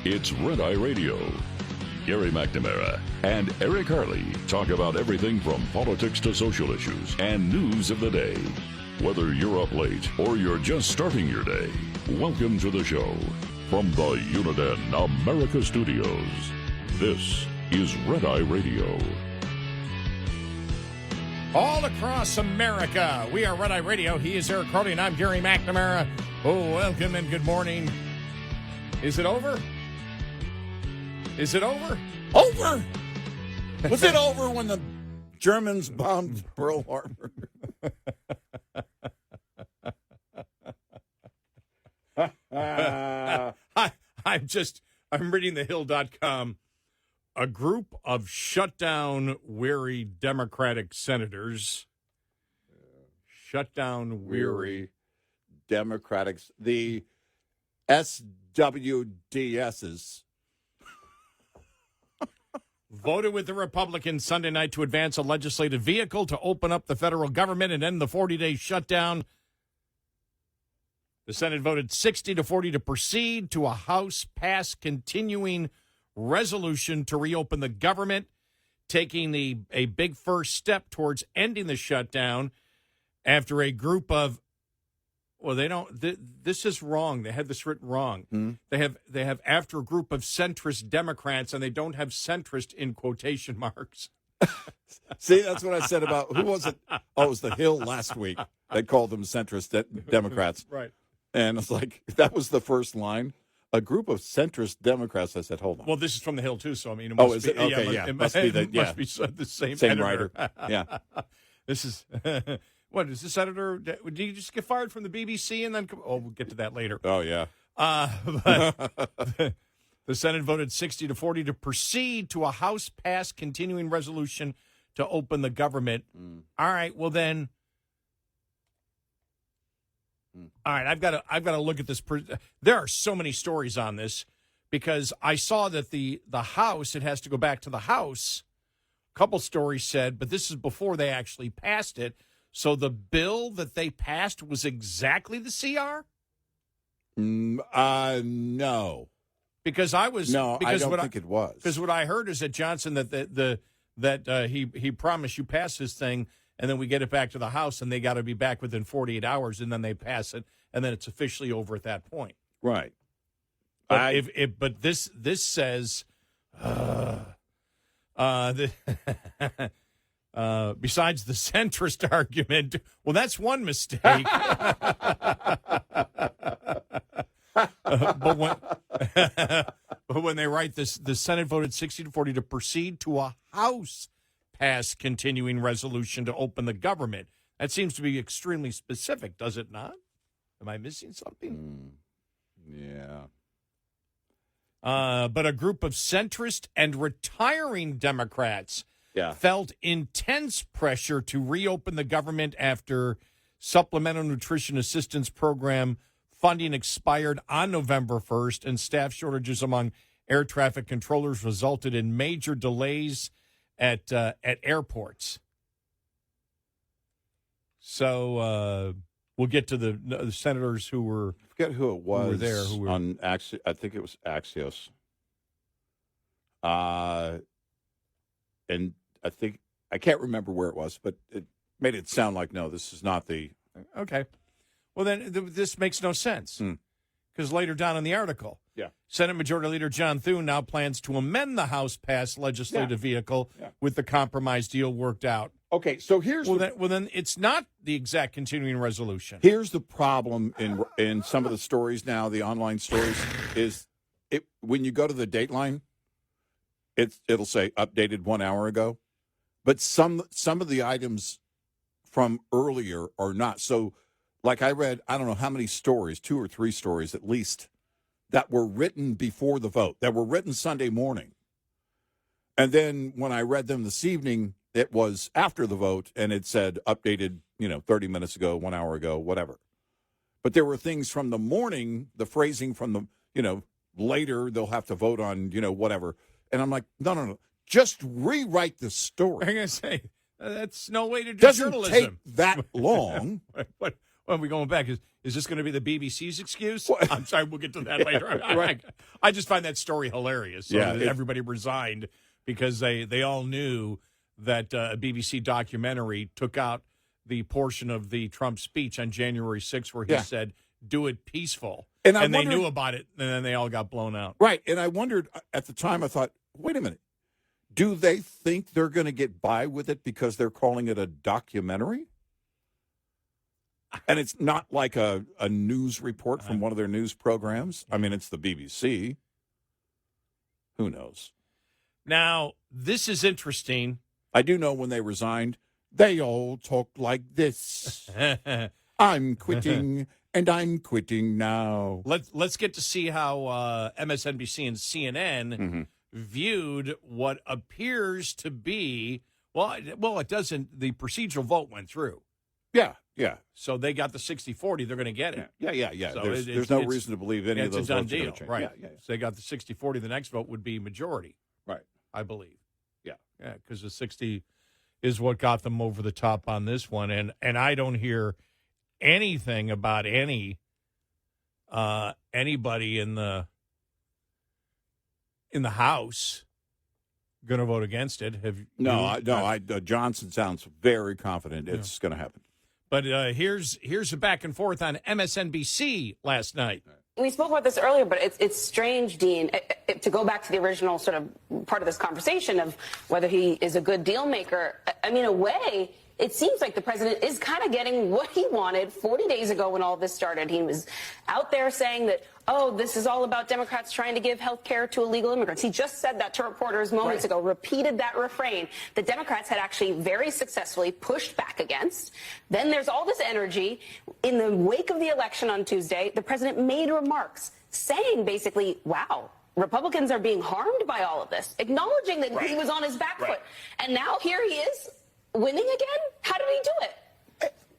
It's Red Eye Radio. Gary McNamara and Eric Harley talk about everything from politics to social issues and news of the day. Whether you're up late or you're just starting your day, welcome to the show. From the Uniden America Studios, this is Red Eye Radio. All across America, we are Red Eye Radio. He is Eric Harley, and I'm Gary McNamara. Oh, welcome and good morning. Is it over? Is it over? Over? Was it over when the Germans bombed Pearl Harbor? I'm reading thehill.com. A group of shutdown-weary Democratic senators. Shutdown-weary Democrats. The SWDSs. Voted with the Republicans Sunday night to advance a legislative vehicle to open up the federal government and end the 40-day shutdown. The Senate voted 60-40 to proceed to a House-passed continuing resolution to reopen the government, taking a big first step towards ending the shutdown after a group of, well, they don't, this is wrong. They had this written wrong. Mm-hmm. They have after a group of centrist Democrats, and they don't have centrist in quotation marks. See, that's what I said about, who was it? Oh, it was the Hill last week. They called them centrist Democrats. Right. And it's like, that was the first line. A group of centrist Democrats. I said, hold on. Well, this is from the Hill, too, so I mean, it oh, must is be, it? Okay, yeah. It must be the same writer. Yeah. This is, what, is this editor, did he just get fired from the BBC and then, we'll get to that later. Oh, yeah. But the Senate voted 60-40 to proceed to a House-passed continuing resolution to open the government. All right, well then, all right, I've got to look at this. There are so many stories on this because I saw that the House, it has to go back to the House. A couple stories said, but this is before they actually passed it. So the bill that they passed was exactly the CR? No. Because I was no, because I don't think it was. Because what I heard is that Johnson that he promised you pass this thing, and then we get it back to the House, and they got to be back within 48 hours, and then they pass it, and then it's officially over at that point. Right. But but this says, besides the centrist argument, well, that's one mistake. But when they write this, the Senate voted 60-40 to proceed to a House-passed continuing resolution to open the government. That seems to be extremely specific, does it not? Am I missing something? Yeah. But a group of centrist and retiring Democrats felt intense pressure to reopen the government after Supplemental Nutrition Assistance Program funding expired on November 1st, and staff shortages among air traffic controllers resulted in major delays at airports. So we'll get to the senators who were. I forget who it was. Who were there? Who were on Axios? I think it was Axios. And I think I can't remember where it was, but it made it sound like no, this is not the. Okay. Well, then this makes no sense because later down in the article, Senate Majority Leader John Thune now plans to amend the House-passed legislative vehicle with the compromise deal worked out. Okay, so here's then it's not the exact continuing resolution. Here's the problem in some of the stories now, the online stories, is it when you go to the Dateline, it'll say updated 1 hour ago, but some of the items from earlier are not. So, like I read, I don't know how many stories, 2 or 3 stories at least, that were written before the vote, that were written Sunday morning. And then when I read them this evening, it was after the vote, and it said updated, 30 minutes ago, 1 hour ago, whatever. But there were things from the morning, the phrasing from the, later they'll have to vote on, whatever. And I'm like, no. Just rewrite the story. I'm going to say, that's no way to do Doesn't journalism. take that long. What Well, we're going back. Is this going to be the BBC's excuse? What? I'm sorry, we'll get to that later. Right. I just find that story hilarious. So Yeah, everybody resigned because they all knew that a BBC documentary took out the portion of the Trump speech on January 6th where he said, do it peaceful. And they knew about it, and then they all got blown out. Right. And I wondered at the time, I thought, wait a minute. Do they think they're going to get by with it because they're calling it a documentary? And it's not like a news report from one of their news programs. I mean, it's the BBC. Who knows? Now, this is interesting. I do know when they resigned, they all talked like this. I'm quitting, and I'm quitting now. Let's get to see how MSNBC and CNN viewed what appears to be, well, it doesn't, the procedural vote went through. Yeah. So they got the 60-40. They're going to get it. Yeah. So there's no reason to believe any of those it's a done votes are deal, going to change. right? Yeah. So they got the 60-40. The next vote would be majority, Right. I believe. Yeah, because the 60 is what got them over the top on this one, and I don't hear anything about anybody in the House going to vote against it. Johnson sounds very confident it's going to happen. But here's a back and forth on MSNBC last night. We spoke about this earlier, but it's strange, Dean, to go back to the original sort of part of this conversation of whether he is a good deal maker. I mean, in a way, it seems like the president is kind of getting what he wanted 40 days ago when all this started. He was out there saying that, oh, this is all about Democrats trying to give health care to illegal immigrants. He just said that to reporters moments ago, repeated that refrain that Democrats had actually very successfully pushed back against. Then there's all this energy. In the wake of the election on Tuesday, the president made remarks saying basically, wow, Republicans are being harmed by all of this, acknowledging that he was on his back foot. And now here he is winning again? How did he do it?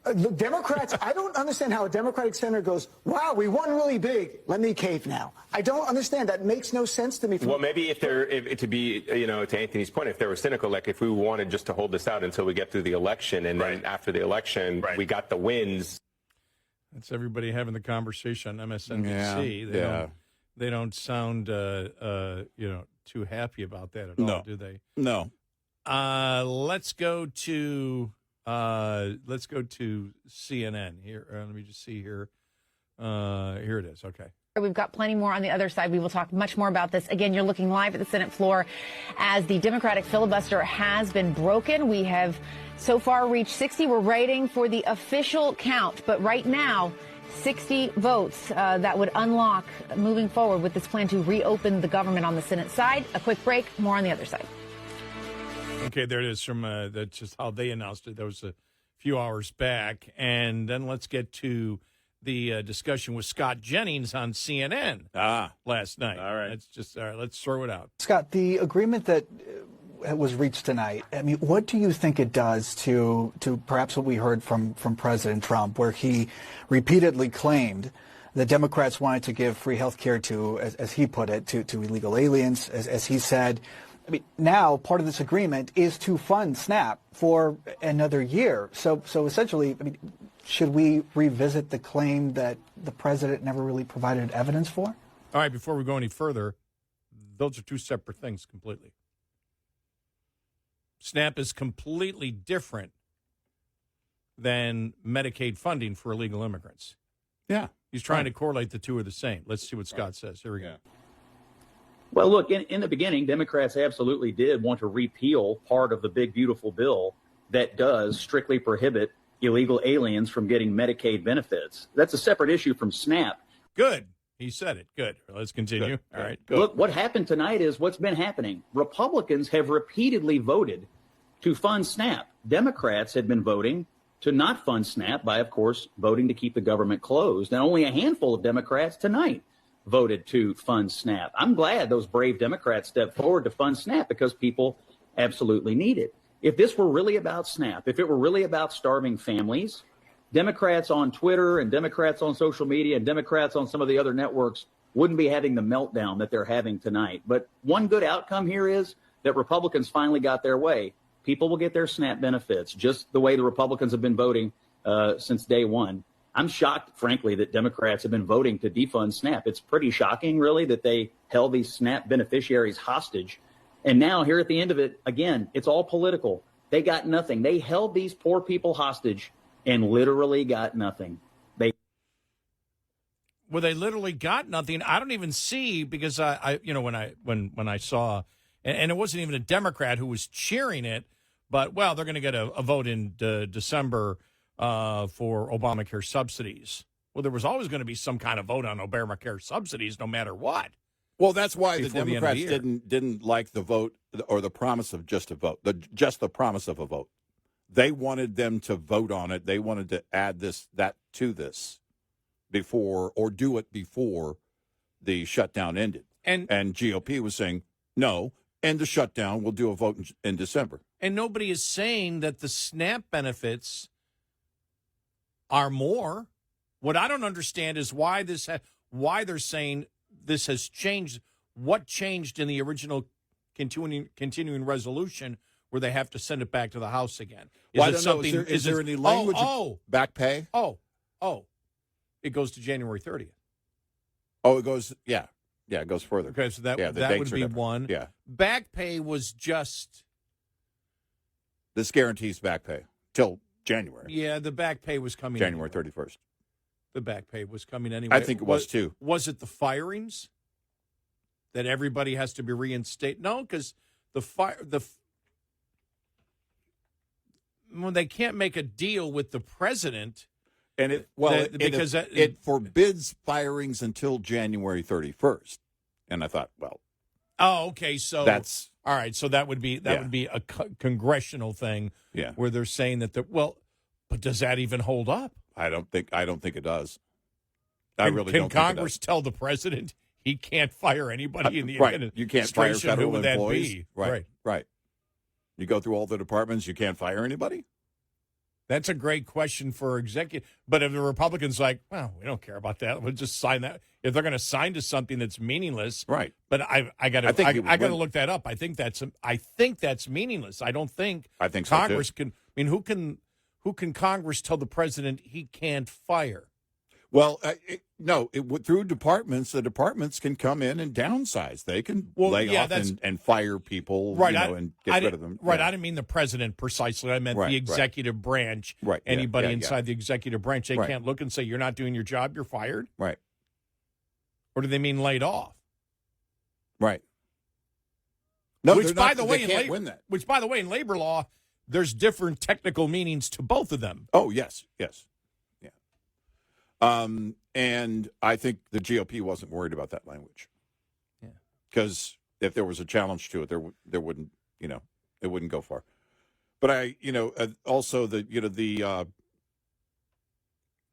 The Democrats, I don't understand how a Democratic senator goes, wow, we won really big. Let me cave now. I don't understand. That makes no sense to me. Well, maybe to Anthony's point, if they were cynical, like if we wanted just to hold this out until we get through the election, and then after the election, we got the wins. That's everybody having the conversation on MSNBC. They don't sound, too happy about that at all, do they? No. Let's go to CNN here. Let me just see here. Here it is. Okay. We've got plenty more on the other side. We will talk much more about this. Again, you're looking live at the Senate floor as the Democratic filibuster has been broken. We have so far reached 60. We're waiting for the official count. But right now, 60 votes that would unlock moving forward with this plan to reopen the government on the Senate side. A quick break. More on the other side. Okay, there it is from that's just how they announced it. That was a few hours back. And then let's get to the discussion with Scott Jennings on CNN last night. All right. Let's throw it out. Scott, the agreement that was reached tonight, I mean, what do you think it does to perhaps what we heard from President Trump, where he repeatedly claimed that Democrats wanted to give free health care to, as he put it, to illegal aliens, as he said. I mean, now part of this agreement is to fund SNAP for another year. So essentially, I mean, should we revisit the claim that the president never really provided evidence for? All right, before we go any further, those are two separate things completely. SNAP is completely different than Medicaid funding for illegal immigrants. Yeah. He's trying to correlate the two are the same. Let's see what Scott says. Here we go. Well, look, in the beginning, Democrats absolutely did want to repeal part of the big, beautiful bill that does strictly prohibit illegal aliens from getting Medicaid benefits. That's a separate issue from SNAP. Good. He said it. Good. Let's continue. Good. All right. Good. Look, what happened tonight is what's been happening. Republicans have repeatedly voted to fund SNAP. Democrats had been voting to not fund SNAP by, of course, voting to keep the government closed. And only a handful of Democrats tonight voted to fund SNAP. I'm glad those brave Democrats stepped forward to fund SNAP because people absolutely need it. If this were really about SNAP, if it were really about starving families, Democrats on Twitter and Democrats on social media and Democrats on some of the other networks wouldn't be having the meltdown that they're having tonight. But one good outcome here is that Republicans finally got their way. People will get their SNAP benefits, just the way the Republicans have been voting since day one. I'm shocked, frankly, that Democrats have been voting to defund SNAP. It's pretty shocking, really, that they held these SNAP beneficiaries hostage. And now, here at the end of it, again, it's all political. They got nothing. They held these poor people hostage and literally got nothing. Well, they literally got nothing. I don't even see, because when I saw, and it wasn't even a Democrat who was cheering it, but, well, they're going to get a vote in December for Obamacare subsidies. Well, there was always going to be some kind of vote on Obamacare subsidies, no matter what. Well, that's why the Democrats the didn't like the vote or the promise of just a vote, just the promise of a vote. They wanted them to vote on it. They wanted to add that to this before, or do it before the shutdown ended. And GOP was saying, no, end the shutdown. We'll do a vote in December. And nobody is saying that the SNAP benefits are more. What I don't understand is why they're saying this has changed. What changed in the original continuing resolution where they have to send it back to the House again? Is there any language of back pay? It goes to January 30th. Oh, it goes, yeah, it goes further. Okay, so that would be one. Yeah. Back pay was just... This guarantees back pay till January. Yeah, the back pay was coming January anyway. 31st. The back pay was coming anyway. I think it was too. Was it the firings that everybody has to be reinstated? No, because when they can't make a deal with the president... And it forbids firings until January 31st. And I thought, well, okay, so that's all right. So that would be a congressional thing, where they're saying that but does that even hold up? I don't think it does. Can Congress tell the president he can't fire anybody in the right? You can't fire federal Who would employees. That be? Right. You go through all the departments, you can't fire anybody. That's a great question for executive. But if the Republicans like, well, we don't care about that, we'll just sign that. If they're going to sign to something that's meaningless, right? But I got to look that up. I think that's meaningless. I think Congress so too. can. I mean, who can Congress tell the president he can't fire? Well, through departments, the departments can come in and downsize. They can lay off and fire people, right? And get rid of them. Right. Yeah. I didn't mean the president precisely. I meant the executive branch. Right. Anybody inside the executive branch, they can't look and say, you're not doing your job, you're fired. Right. Or do they mean laid off? Right. No, which, by the way, in labor law, there's different technical meanings to both of them. Oh, yes. And I think the GOP wasn't worried about that language. Yeah. Because if there was a challenge to it, there wouldn't, it wouldn't go far. But also the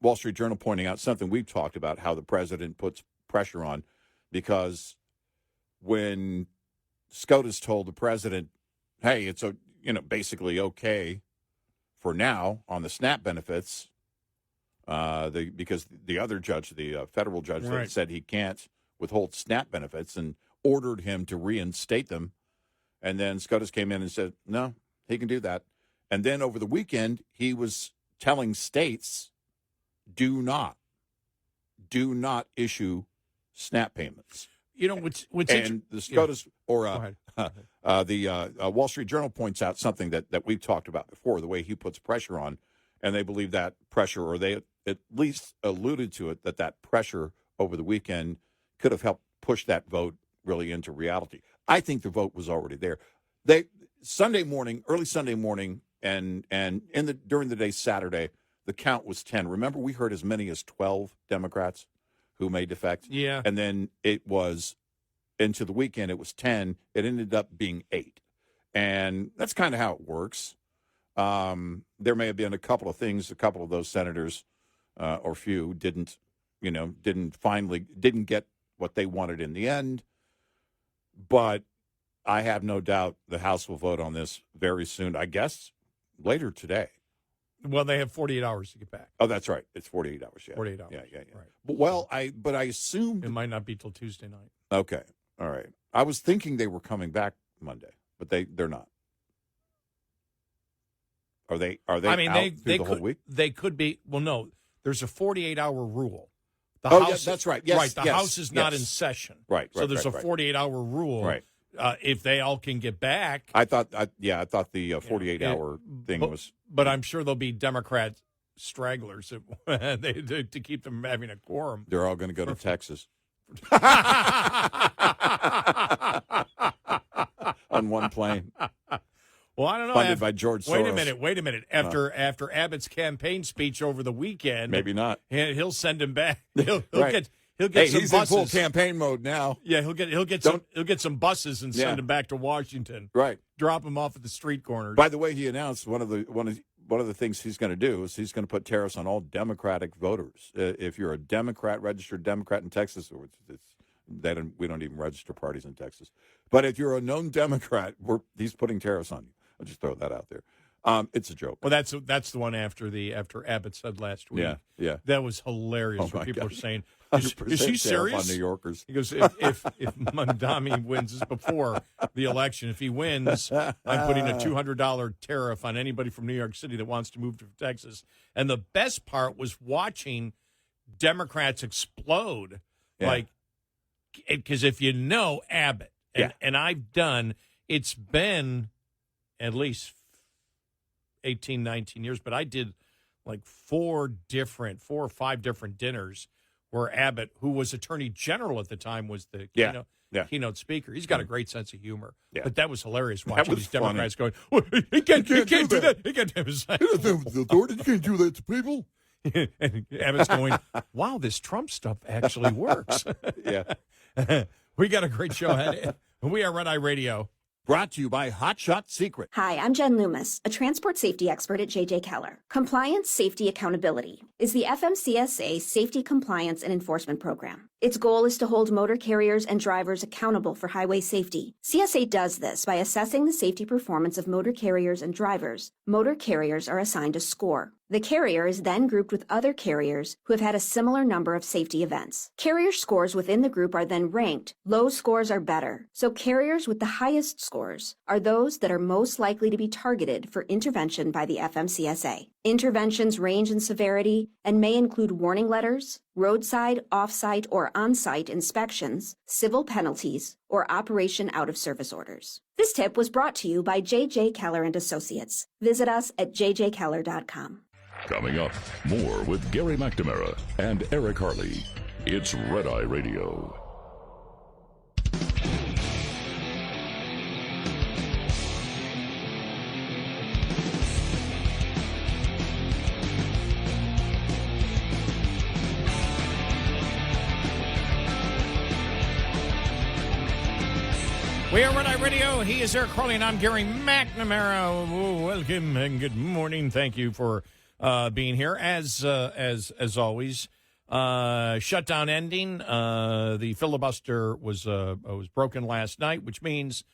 Wall Street Journal pointing out something we've talked about, how the president puts pressure on, because when SCOTUS told the president, hey, it's basically okay for now on the SNAP benefits, because the other judge, the federal judge, said he can't withhold SNAP benefits and ordered him to reinstate them. And then SCOTUS came in and said, no, he can do that. And then over the weekend, he was telling states, do not issue SNAP payments. The SCOTUS the Wall Street Journal points out something that we've talked about before, the way he puts pressure on, and they believe that pressure, or they at least alluded to it, that pressure over the weekend could have helped push that vote really into reality. I think the vote was already there. Early Sunday morning, and during the day Saturday, the count was 10. Remember, we heard as many as 12 Democrats who may defect. Yeah. And then it was into the weekend, it was 10. It ended up being 8. And that's kind of how it works. There may have been a couple of things, a couple of those senators or few didn't get what they wanted in the end. But I have no doubt the House will vote on this very soon, I guess later today. Well, they have 48 hours to get back. Oh, that's right. It's 48 hours. Yeah. 48 hours. Yeah. Right. But I assumed it might not be till Tuesday night. Okay. All right. I was thinking they were coming back Monday, but they're not. Are they? I mean, they the whole week? They could be. Well, no. there's a 48-hour rule. The Oh, House, yeah, that's right. Yes, right. The yes, House is not yes. in session. Right. So there's a 48-hour rule. Right. If they all can get back. I thought the 48-hour thing was. But I'm sure there'll be Democrat stragglers to keep them from having a quorum. They're all going to go to Texas. On one plane. Well, I don't know. Funded by George Soros. Wait a minute. After Abbott's campaign speech over the weekend, maybe not. He'll send him back. He'll get some he's buses. in full campaign mode now. Yeah, he'll get some buses and send him back to Washington. Right. Drop him off at the street corners. By the way, he announced one of the things he's going to do is he's going to put tariffs on all Democratic voters. If you're a Democrat, registered Democrat in Texas, we don't even register parties in Texas. But if you're a known Democrat, he's putting tariffs on you. I'll just throw that out there. It's a joke. Well, that's the one after Abbott said last week. Yeah. That was hilarious. Oh, Where people are saying, "Is he serious?" On New Yorkers, he goes, "If Mandami wins this before the election, if he wins, I'm putting a $200 tariff on anybody from New York City that wants to move to Texas." And the best part was watching Democrats explode, because if you know Abbott, and it's been at least 18, 19 years, but I did like 4 or 5 different dinners where Abbott, who was Attorney General at the time, was the keynote speaker. He's got a great sense of humor. Yeah. But that was hilarious watching these Democrats going, well, he can't do that. He can't do that. He doesn't have the authority. You can't do that to people. And Abbott's going, wow, this Trump stuff actually works. Yeah. We got a great show ahead. We are Red Eye Radio. Brought to you by Hot Shot Secret. Hi, I'm Jen Loomis, a transport safety expert at J.J. Keller. Compliance, Safety, Accountability is the FMCSA Safety, Compliance, and Enforcement Program. Its goal is to hold motor carriers and drivers accountable for highway safety. CSA does this by assessing the safety performance of motor carriers and drivers. Motor carriers are assigned a score. The carrier is then grouped with other carriers who have had a similar number of safety events. Carrier scores within the group are then ranked. Low scores are better, so carriers with the highest scores are those that are most likely to be targeted for intervention by the FMCSA. Interventions range in severity and may include warning letters, roadside, off-site, or on-site inspections, civil penalties, or operation out-of-service orders. This tip was brought to you by J.J. Keller & Associates. Visit us at jjkeller.com. Coming up, more with Gary McNamara and Eric Harley. It's Red Eye Radio. We are Red Eye Radio. He is Eric Harley, and I'm Gary McNamara. Welcome and good morning. Thank you for being here. As always, shutdown ending. The filibuster was broken last night, which means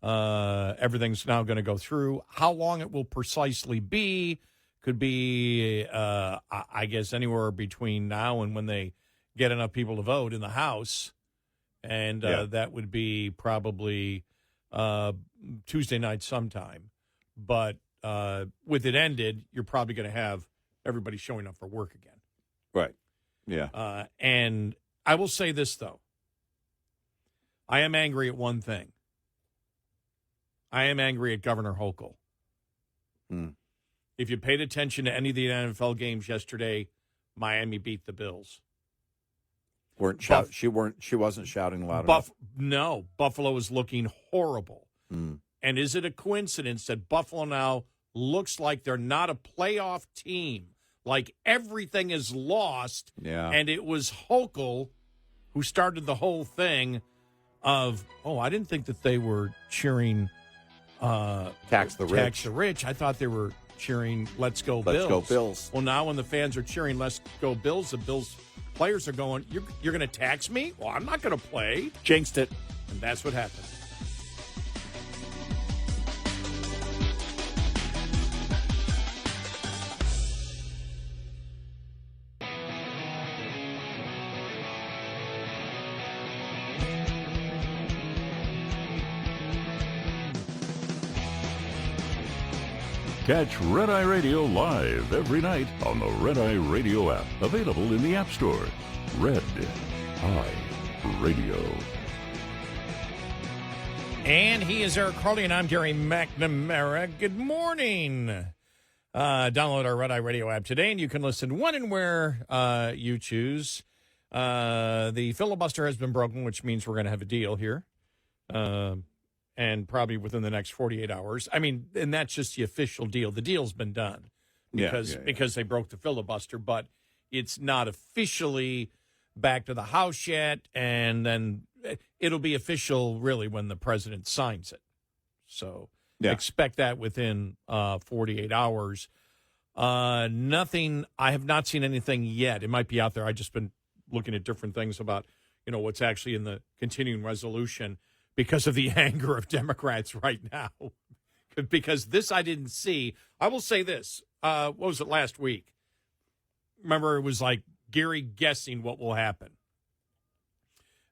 everything's now going to go through. How long it will precisely be could be, I guess, anywhere between now and when they get enough people to vote in the House. And that would be probably Tuesday night sometime. But with it ended, you're probably going to have everybody showing up for work again. Right. Yeah. And I will say this, though. I am angry at one thing. I am angry at Governor Hochul. If you paid attention to any of the NFL games yesterday, Miami beat the Bills. She wasn't shouting loud enough. No, Buffalo is looking horrible. And is it a coincidence that Buffalo now looks like they're not a playoff team? Like everything is lost. Yeah. And it was Hochul who started the whole thing of, I didn't think that they were cheering Tax the rich. I thought they were cheering Let's Go Bills. Let's go Bills. Well, now when the fans are cheering Let's Go Bills, the Bills players are going, you're going to tax me? Well, I'm not going to play. Jinxed it. And that's what happened. Catch Red Eye Radio live every night on the Red Eye Radio app, available in the App Store. Red Eye Radio. And he is Eric Harley, and I'm Gary McNamara. Good morning. Download our Red Eye Radio app today, and you can listen when and where you choose. The filibuster has been broken, which means we're going to have a deal here. And probably within the next 48 hours. I mean, and that's just the official deal. The deal's been done because they broke the filibuster, but it's not officially back to the House yet, and then it'll be official really when the president signs it. So expect that within 48 hours. Nothing, I have not seen anything yet. It might be out there. I've just been looking at different things about, what's actually in the continuing resolution, because of the anger of Democrats right now. Because this I didn't see. I will say this. What was it last week? Remember, it was like Gary guessing what will happen.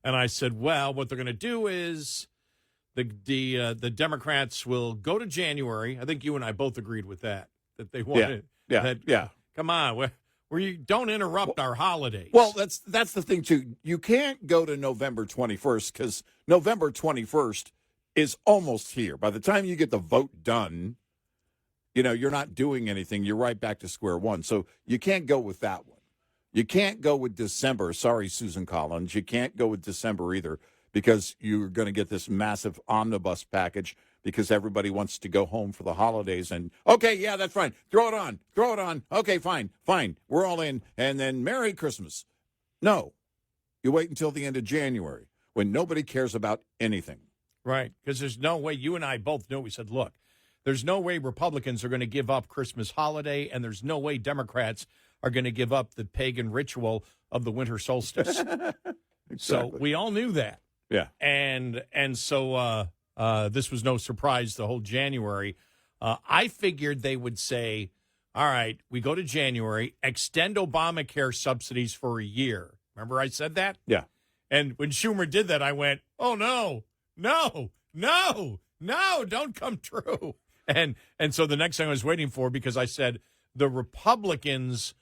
And I said, well, what they're going to do is the Democrats will go to January. I think you and I both agreed with that they wanted. Yeah. Come on. Where you don't interrupt our holidays. Well, that's the thing, too. You can't go to November 21st because November 21st is almost here. By the time you get the vote done, you're not doing anything. You're right back to square one. So you can't go with that one. You can't go with December. Sorry, Susan Collins. You can't go with December either because you're going to get this massive omnibus package because everybody wants to go home for the holidays. And, okay, yeah, that's fine. Throw it on. Okay, fine. We're all in. And then Merry Christmas. No. You wait until the end of January when nobody cares about anything. Right, because there's no way. You and I both knew. We said, look, there's no way Republicans are going to give up Christmas holiday, and there's no way Democrats are going to give up the pagan ritual of the winter solstice. Exactly. So we all knew that. Yeah. And so this was no surprise the whole January. I figured they would say, all right, we go to January, extend Obamacare subsidies for a year. Remember I said that? Yeah. And when Schumer did that, I went, oh, no, don't come true. And so the next thing I was waiting for, because I said the Republicans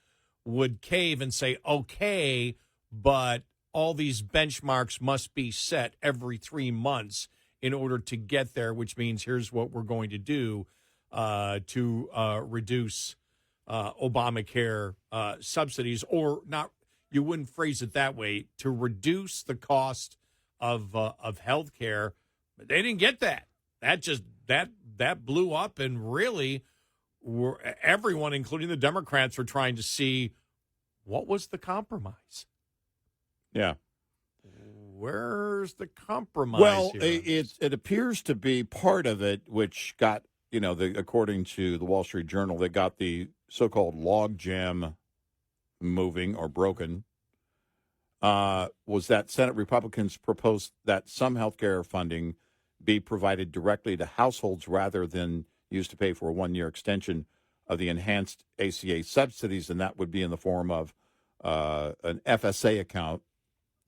would cave and say, okay, but all these benchmarks must be set every 3 months in order to get there, which means here's what we're going to do to reduce Obamacare subsidies, or not. You wouldn't phrase it that way, to reduce the cost of health care. But they didn't get that. That blew up, and really everyone, including the Democrats, were trying to see what was the compromise. Yeah. Where's the compromise? Well, here? it appears to be part of it, which got, according to the Wall Street Journal, they got the so-called logjam moving or broken, was that Senate Republicans proposed that some health care funding be provided directly to households rather than used to pay for a one-year extension of the enhanced ACA subsidies, and that would be in the form of an FSA account,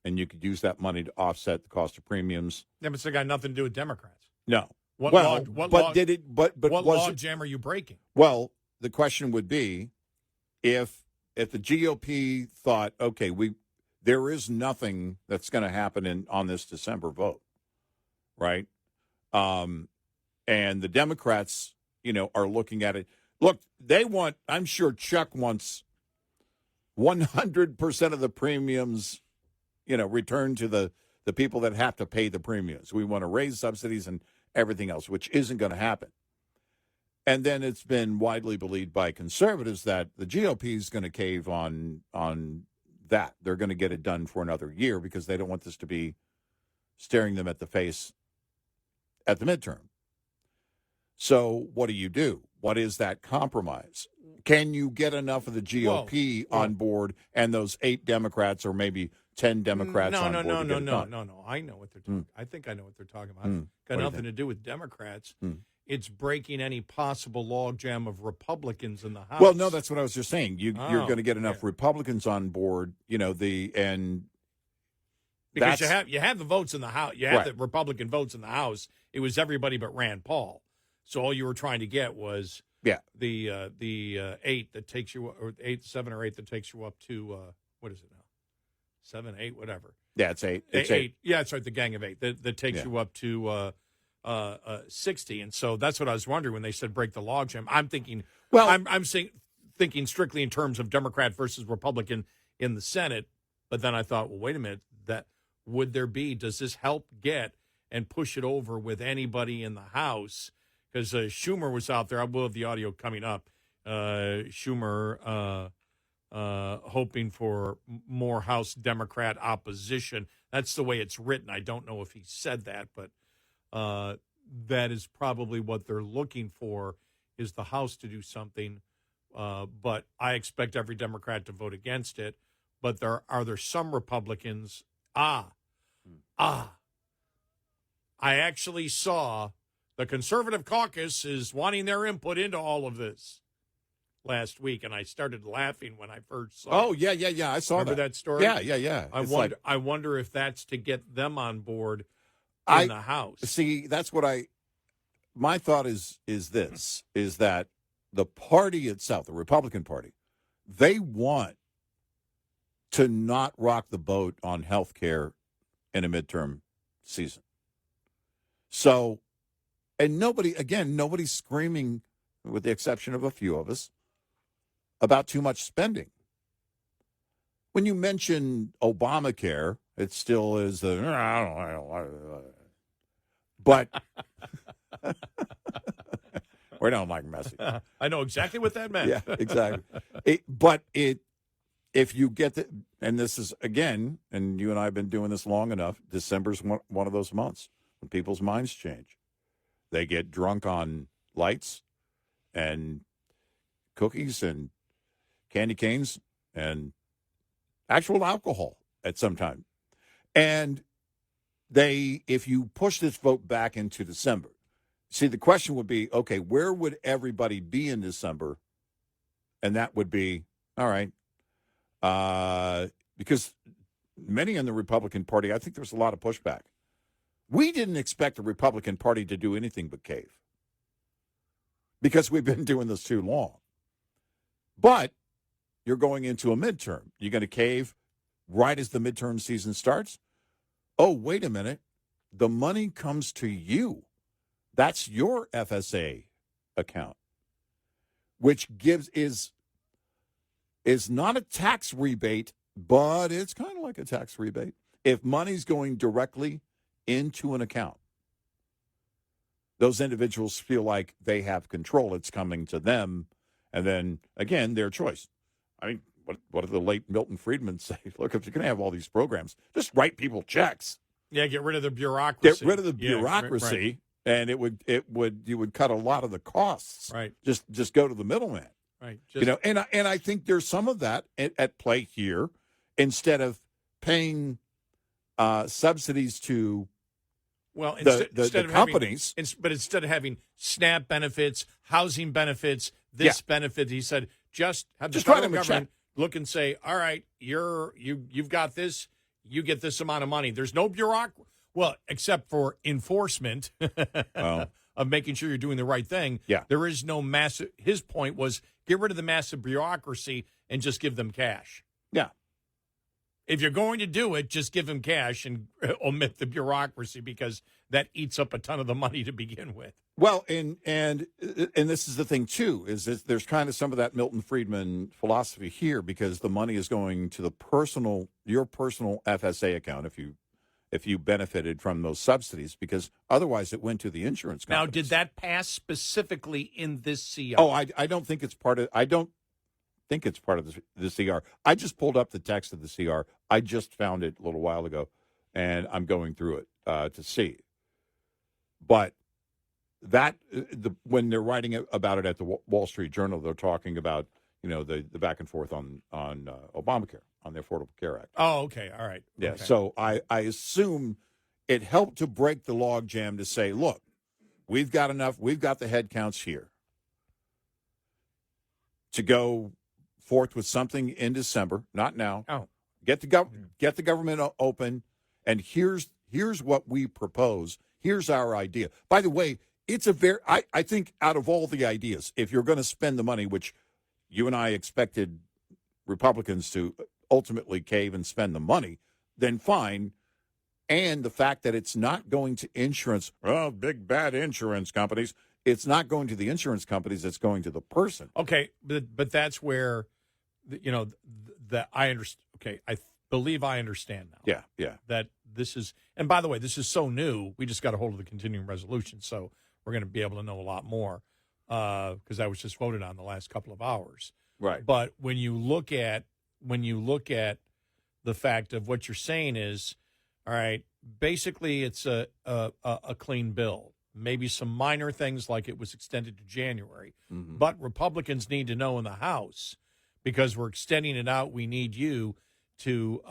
and you could use that money to offset the cost of premiums. Yeah, but it's got nothing to do with Democrats. No. What log jam are you breaking? Well, the question would be, if the GOP thought, okay, there is nothing that's going to happen on this December vote, right? And the Democrats, are looking at it. Look, they want, I'm sure Chuck wants 100% of the premiums, returned to the people that have to pay the premiums. We want to raise subsidies and everything else, which isn't going to happen. And then it's been widely believed by conservatives that the GOP is going to cave on that. They're going to get it done for another year because they don't want this to be staring them at the face at the midterm. So what do? What is that compromise? Can you get enough of the GOP on board and those 8 Democrats or maybe 10 Democrats on board? No. I know what they're talking. I think I know what they're talking about. Got nothing to do with Democrats. It's breaking any possible logjam of Republicans in the House. Well, no, that's what I was just saying. You're going to get enough Republicans on board, because you have the votes in the House. You have the Republican votes in the House. It was everybody but Rand Paul. So all you were trying to get was Yeah. The 8 that takes you, or 7 or 8 that takes you up to, what is it now? 7, 8, whatever. Yeah, it's 8. It's 8. Yeah, that's right, the gang of 8 that takes you up to 60. And so that's what I was wondering when they said break the logjam. I'm thinking, well, I'm thinking strictly in terms of Democrat versus Republican in the Senate. But then I thought, well, wait a minute, does this help get and push it over with anybody in the House? Because Schumer was out there. I will have the audio coming up. Schumer hoping for more House Democrat opposition. That's the way it's written. I don't know if he said that, but that is probably what they're looking for, is the House to do something. But I expect every Democrat to vote against it. But are there some Republicans? I actually saw the conservative caucus is wanting their input into all of this last week, and I started laughing when I first saw it. Oh, yeah. I saw Remember that story? Yeah. I wonder if that's to get them on board in the House. See, that's what my thought is that the party itself, the Republican Party, they want to not rock the boat on health care in a midterm season. So, and nobody's screaming, with the exception of a few of us, about too much spending. When you mention Obamacare, it still is but we don't like messy. I know exactly what that meant. Yeah, exactly. If you get and this is, again, and you and I have been doing this long enough, December's one of those months when people's minds change. They get drunk on lights and cookies and candy canes and actual alcohol at some time. And if you push this vote back into December, see, the question would be, okay, where would everybody be in December? And that would be, all right, because many in the Republican Party, I think there's a lot of pushback. We didn't expect the Republican Party to do anything but cave because we've been doing this too long. But you're going into a midterm. You're going to cave right as the midterm season starts? Oh, wait a minute. The money comes to you. That's your FSA account, which is not a tax rebate, but it's kind of like a tax rebate. If money's going directly into an account, those individuals feel like they have control. It's coming to them. And then, again, their choice. I mean, what did the late Milton Friedman say? Look, if you're going to have all these programs, just write people checks. Yeah, get rid of the bureaucracy. Get rid of the bureaucracy, right. And you would cut a lot of the costs. Right. Just go to the middleman. Right. And I think there's some of that at play here. Instead of paying subsidies to the companies, but instead of having SNAP benefits, housing benefits, benefit, he said, just have the federal government look and say, all right, you've got this, you get this amount of money. There's no bureaucracy. Well, except for enforcement of making sure you're doing the right thing. Yeah. There is no massive. His point was get rid of the massive bureaucracy and just give them cash. Yeah. If you're going to do it, just give them cash and omit the bureaucracy because that eats up a ton of the money to begin with. Well, and this is the thing, too, is that there's kind of some of that Milton Friedman philosophy here because the money is going to your personal FSA account if you benefited from those subsidies, because otherwise it went to the insurance companies. Now, did that pass specifically in this CR? Oh, I don't think it's part of. I don't think it's part of the CR. I just pulled up the text of the CR. I just found it a little while ago, and I'm going through it to see. But when they're writing about it at the Wall Street Journal, they're talking about the back and forth on Obamacare, on the Affordable Care Act. Oh, okay, all right. Yeah, okay. So I assume it helped to break the logjam to say, look, we've got enough. We've got the head counts here to go forth with something in December. Not now. Oh, get the government open, and here's what we propose. Here's our idea. By the way, it's I think out of all the ideas, if you're going to spend the money, which you and I expected Republicans to ultimately cave and spend the money, then fine. And the fact that it's not going to insurance, big bad insurance companies, it's not going to the insurance companies, it's going to the person. Okay, but that's where, that I understand. Okay, I believe I understand now. Yeah. That this is, and by the way, this is so new, we just got a hold of the continuing resolution, so we're going to be able to know a lot more because that was just voted on the last couple of hours. Right. But when you look at the fact of what you're saying is, all right, basically it's a clean bill. Maybe some minor things like it was extended to January. Mm-hmm. But Republicans need to know in the House, because we're extending it out, we need you to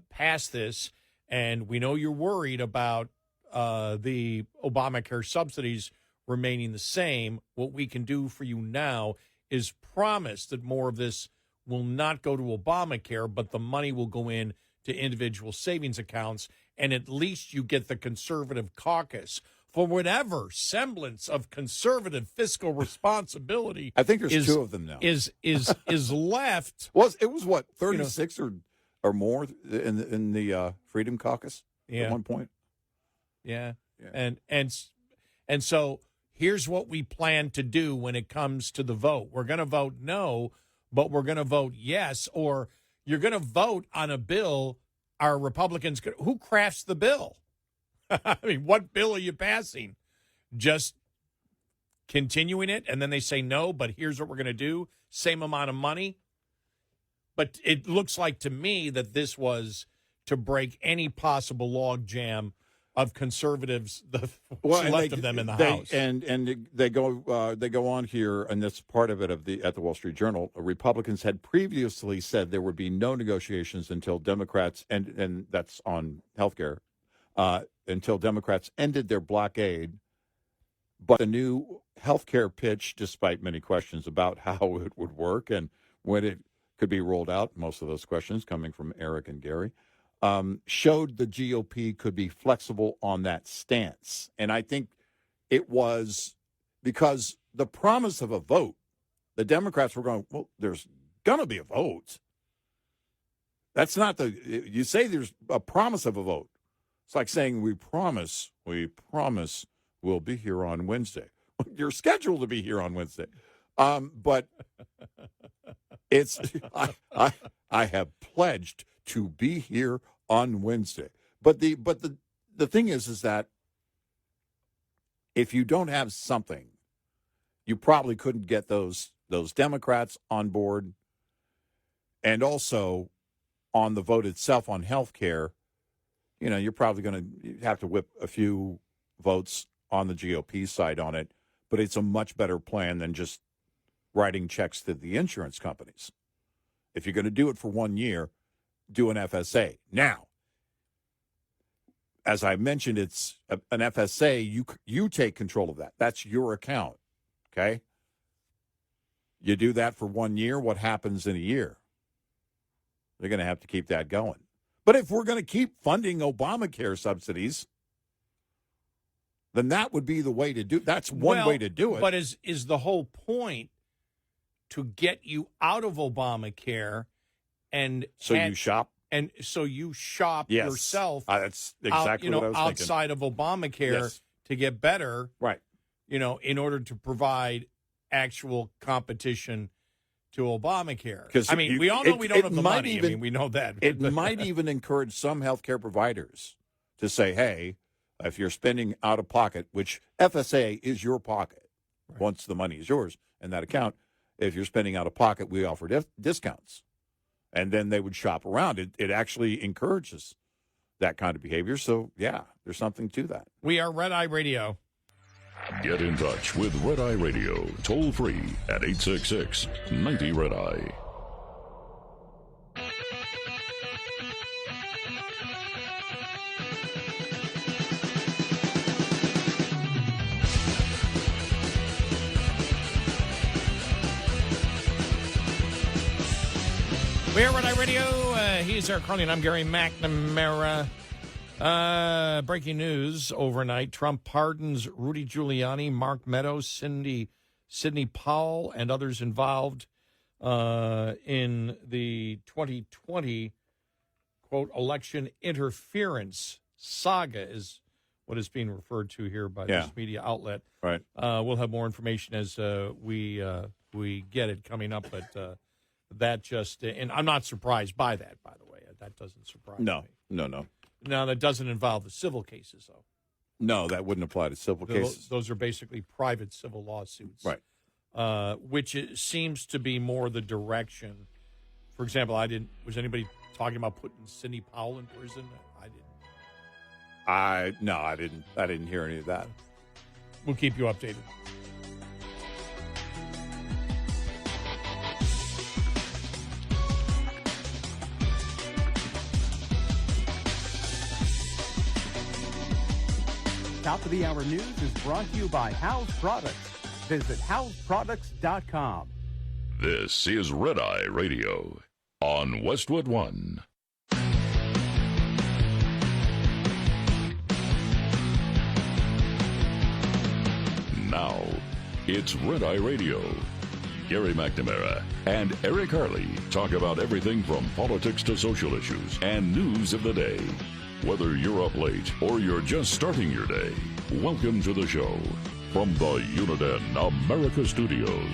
pass this. And we know you're worried about the Obamacare subsidies remaining the same. What we can do for you now is promise that more of this will not go to Obamacare, but the money will go in to individual savings accounts, and at least you get the conservative caucus for whatever semblance of conservative fiscal responsibility. I think there's two of them now. Is left. It was what, 36 or more in the Freedom Caucus at one point. Yeah. And so here's what we plan to do when it comes to the vote. We're going to vote no, but we're going to vote yes, or you're going to vote on a bill. Are Republicans who crafts the bill? I mean, what bill are you passing? Just continuing it, and then they say no, but here's what we're going to do. Same amount of money. But it looks like to me that this was to break any possible log jam of conservatives, left of them in the House. And they go on here, and that's part of it at the Wall Street Journal. Republicans had previously said there would be no negotiations until Democrats, and that's on healthcare, until Democrats ended their blockade. But the new healthcare pitch, despite many questions about how it would work and when it could be rolled out, most of those questions coming from Eric and Gary, showed the GOP could be flexible on that stance. And I think it was because the promise of a vote, the Democrats were going, well, there's going to be a vote. That's not you say there's a promise of a vote. It's like saying we promise we'll be here on Wednesday. You're scheduled to be here on Wednesday. But it's I have pledged to be here on Wednesday. But the thing is that if you don't have something, you probably couldn't get those Democrats on board, and also on the vote itself on health care. You're probably going to have to whip a few votes on the GOP side on it, but it's a much better plan than just writing checks to the insurance companies. If you're going to do it for 1 year, do an FSA. Now, as I mentioned, it's an FSA. You take control of that. That's your account, okay? You do that for 1 year, what happens in a year? They're going to have to keep that going. But if we're going to keep funding Obamacare subsidies, then that would be the way to do it. That's one way to do it. But is the whole point to get you out of Obamacare and you shop? And so you shop yourself that's exactly what I was outside thinking. of Obamacare to get better, right? In order to provide actual competition to Obamacare. I mean, we all know we don't have the money. We know that. It might even encourage some healthcare providers to say, hey, if you're spending out of pocket, which FSA is your pocket, once the money is yours in that account, if you're spending out of pocket, we offer discounts. And then they would shop around. It actually encourages that kind of behavior. So, yeah, there's something to that. We are Red Eye Radio. Get in touch with Red Eye Radio, toll free at 866-90-RED-EYE. We're Red Eye Radio. He's Eric Harley, and I'm Gary McNamara. Breaking news overnight. Trump pardons Rudy Giuliani, Mark Meadows, Sidney Powell, and others involved in the 2020, quote, election interference saga is what is being referred to here by this media outlet. Right. We'll have more information as we get it coming up, but that just, and I'm not surprised by that, by the way. That doesn't surprise me. No. Now, that doesn't involve the civil cases, though. No, that wouldn't apply to civil cases. Those are basically private civil lawsuits. Right. Which is, seems to be more the direction. For example, was anybody talking about putting Sidney Powell in prison? I didn't. I didn't hear any of that. We'll keep you updated. Top of the Hour News is brought to you by House Products. Visit houseproducts.com. This is Red Eye Radio on Westwood One. Now, it's Red Eye Radio. Gary McNamara and Eric Harley talk about everything from politics to social issues and news of the day. Whether you're up late or you're just starting your day, welcome to the show. From the Uniden America Studios,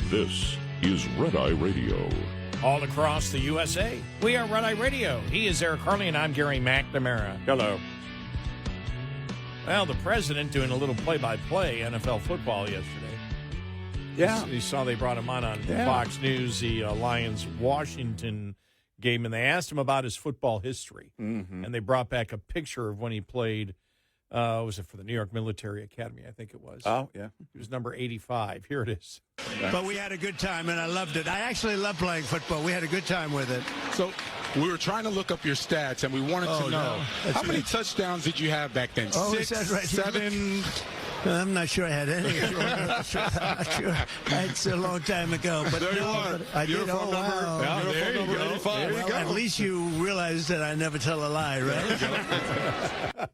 this is Red Eye Radio. All across the USA, we are Red Eye Radio. He is Eric Harley, and I'm Gary McNamara. Hello. Well, the president doing a little play-by-play NFL football yesterday. Yeah. You saw they brought him on Fox News, the Lions-Washington game, and they asked him about his football history. Mm-hmm. And they brought back a picture of when he played, was it for the New York Military Academy, I think it was. Oh, yeah. He was number 85. Here it is. But we had a good time, and I loved it. I actually love playing football. We had a good time with it. So we were trying to look up your stats, and we wanted to know, how many touchdowns did you have back then? Oh, 6, that's right. 7? I'm not sure I had any. I'm not sure. That's a long time ago. But there you are. I did. Oh, wow. Yeah, there you go. 85. There you go. At least you realize that I never tell a lie, right?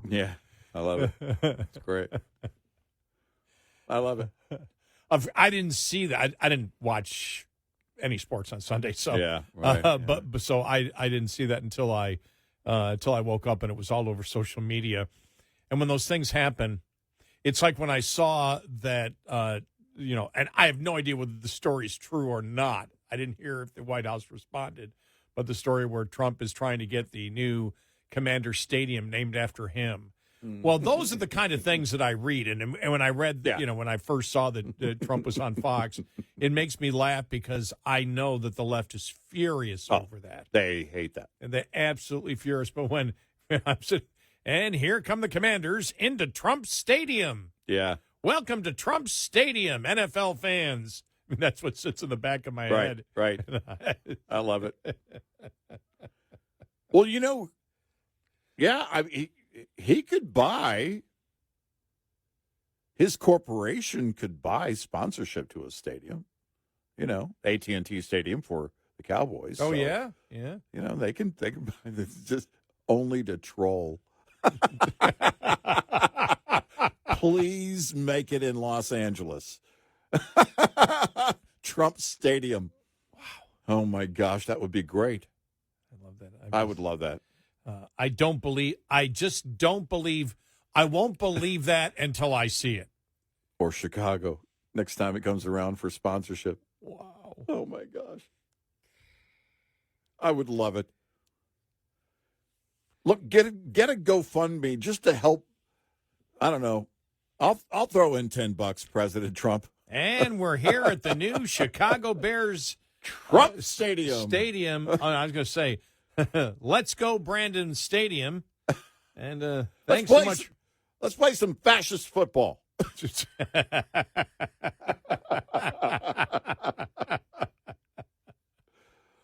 Yeah, I love it. It's great. I love it. I didn't see that. I didn't watch any sports on Sunday, so yeah, right. But so I didn't see that until I woke up, and it was all over social media. And when those things happen, it's like when I saw that, and I have no idea whether the story is true or not. I didn't hear if the White House responded, but the story where Trump is trying to get the new Commander Stadium named after him. Well, those are the kind of things that I read. And when I read, when I first saw that Trump was on Fox, it makes me laugh because I know that the left is furious over that. They hate that. And they're absolutely furious. But when I'm sitting, and here come the Commanders into Trump Stadium. Yeah.10 to Trump Stadium, NFL fans. I mean, that's what sits in the back of my head. Right. I love it. Well, he could buy, his corporation could buy sponsorship to a stadium, AT&T Stadium for the Cowboys. Oh, so, yeah. They can buy this just only to troll. Please make it in Los Angeles. Trump Stadium. Wow. Oh, my gosh, that would be great. I love that. I would love that. I just don't believe, I won't believe that until I see it. Or Chicago, next time it comes around for sponsorship. Wow. Oh, my gosh. I would love it. Look, get a GoFundMe just to help. I don't know. I'll throw in $10, President Trump. And we're here at the new Chicago Bears Trump Stadium. Oh, I was going to say, let's go, Brandon Stadium. And thanks so much. Let's play some fascist football.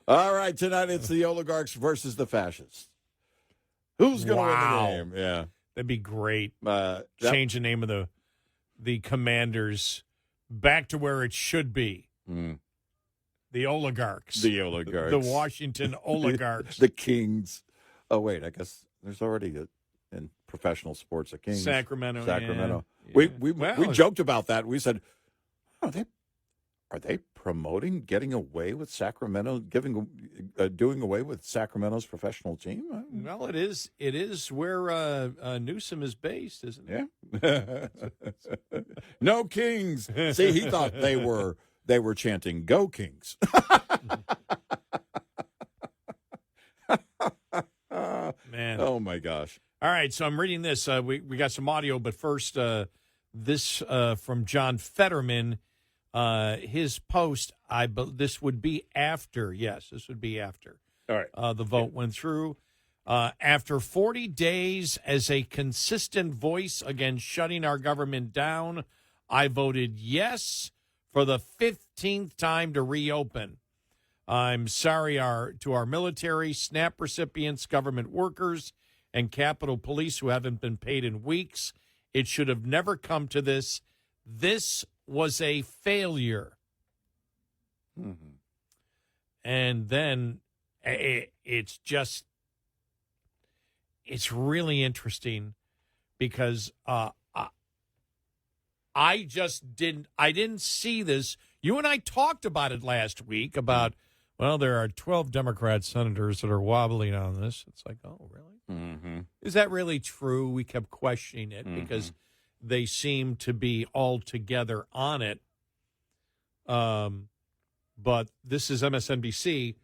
All right, tonight it's the oligarchs versus the fascists. Who's going to win the game? Yeah, that'd be great. Change the name of the Commanders back to where it should be. The oligarchs. The oligarchs. The Washington oligarchs. The Kings. Oh, wait, I guess there's already in professional sports a Kings. Sacramento. Yeah. We joked about that. We said, are they promoting getting away with Sacramento, doing away with Sacramento's professional team? Well, it is where Newsom is based, isn't it? Yeah. No Kings. See, he thought they were chanting "Go Kings." Man. Oh my gosh. All right, so I'm reading this. We got some audio, but first, this from John Fetterman. His post, this would be after. Yes, this would be after. All right. The vote went through. After 40 days as a consistent voice against shutting our government down, I voted yes for the 15th time to reopen. I'm sorry to our military, SNAP recipients, government workers, and Capitol Police who haven't been paid in weeks. It should have never come to this. This was a failure. Mm-hmm. And then it's really interesting because I didn't see this. You and I talked about it last week about, well, there are 12 Democrat senators that are wobbling on this. It's like, oh, really? Mm-hmm. Is that really true? We kept questioning it because they seem to be all together on it. But this is MSNBC.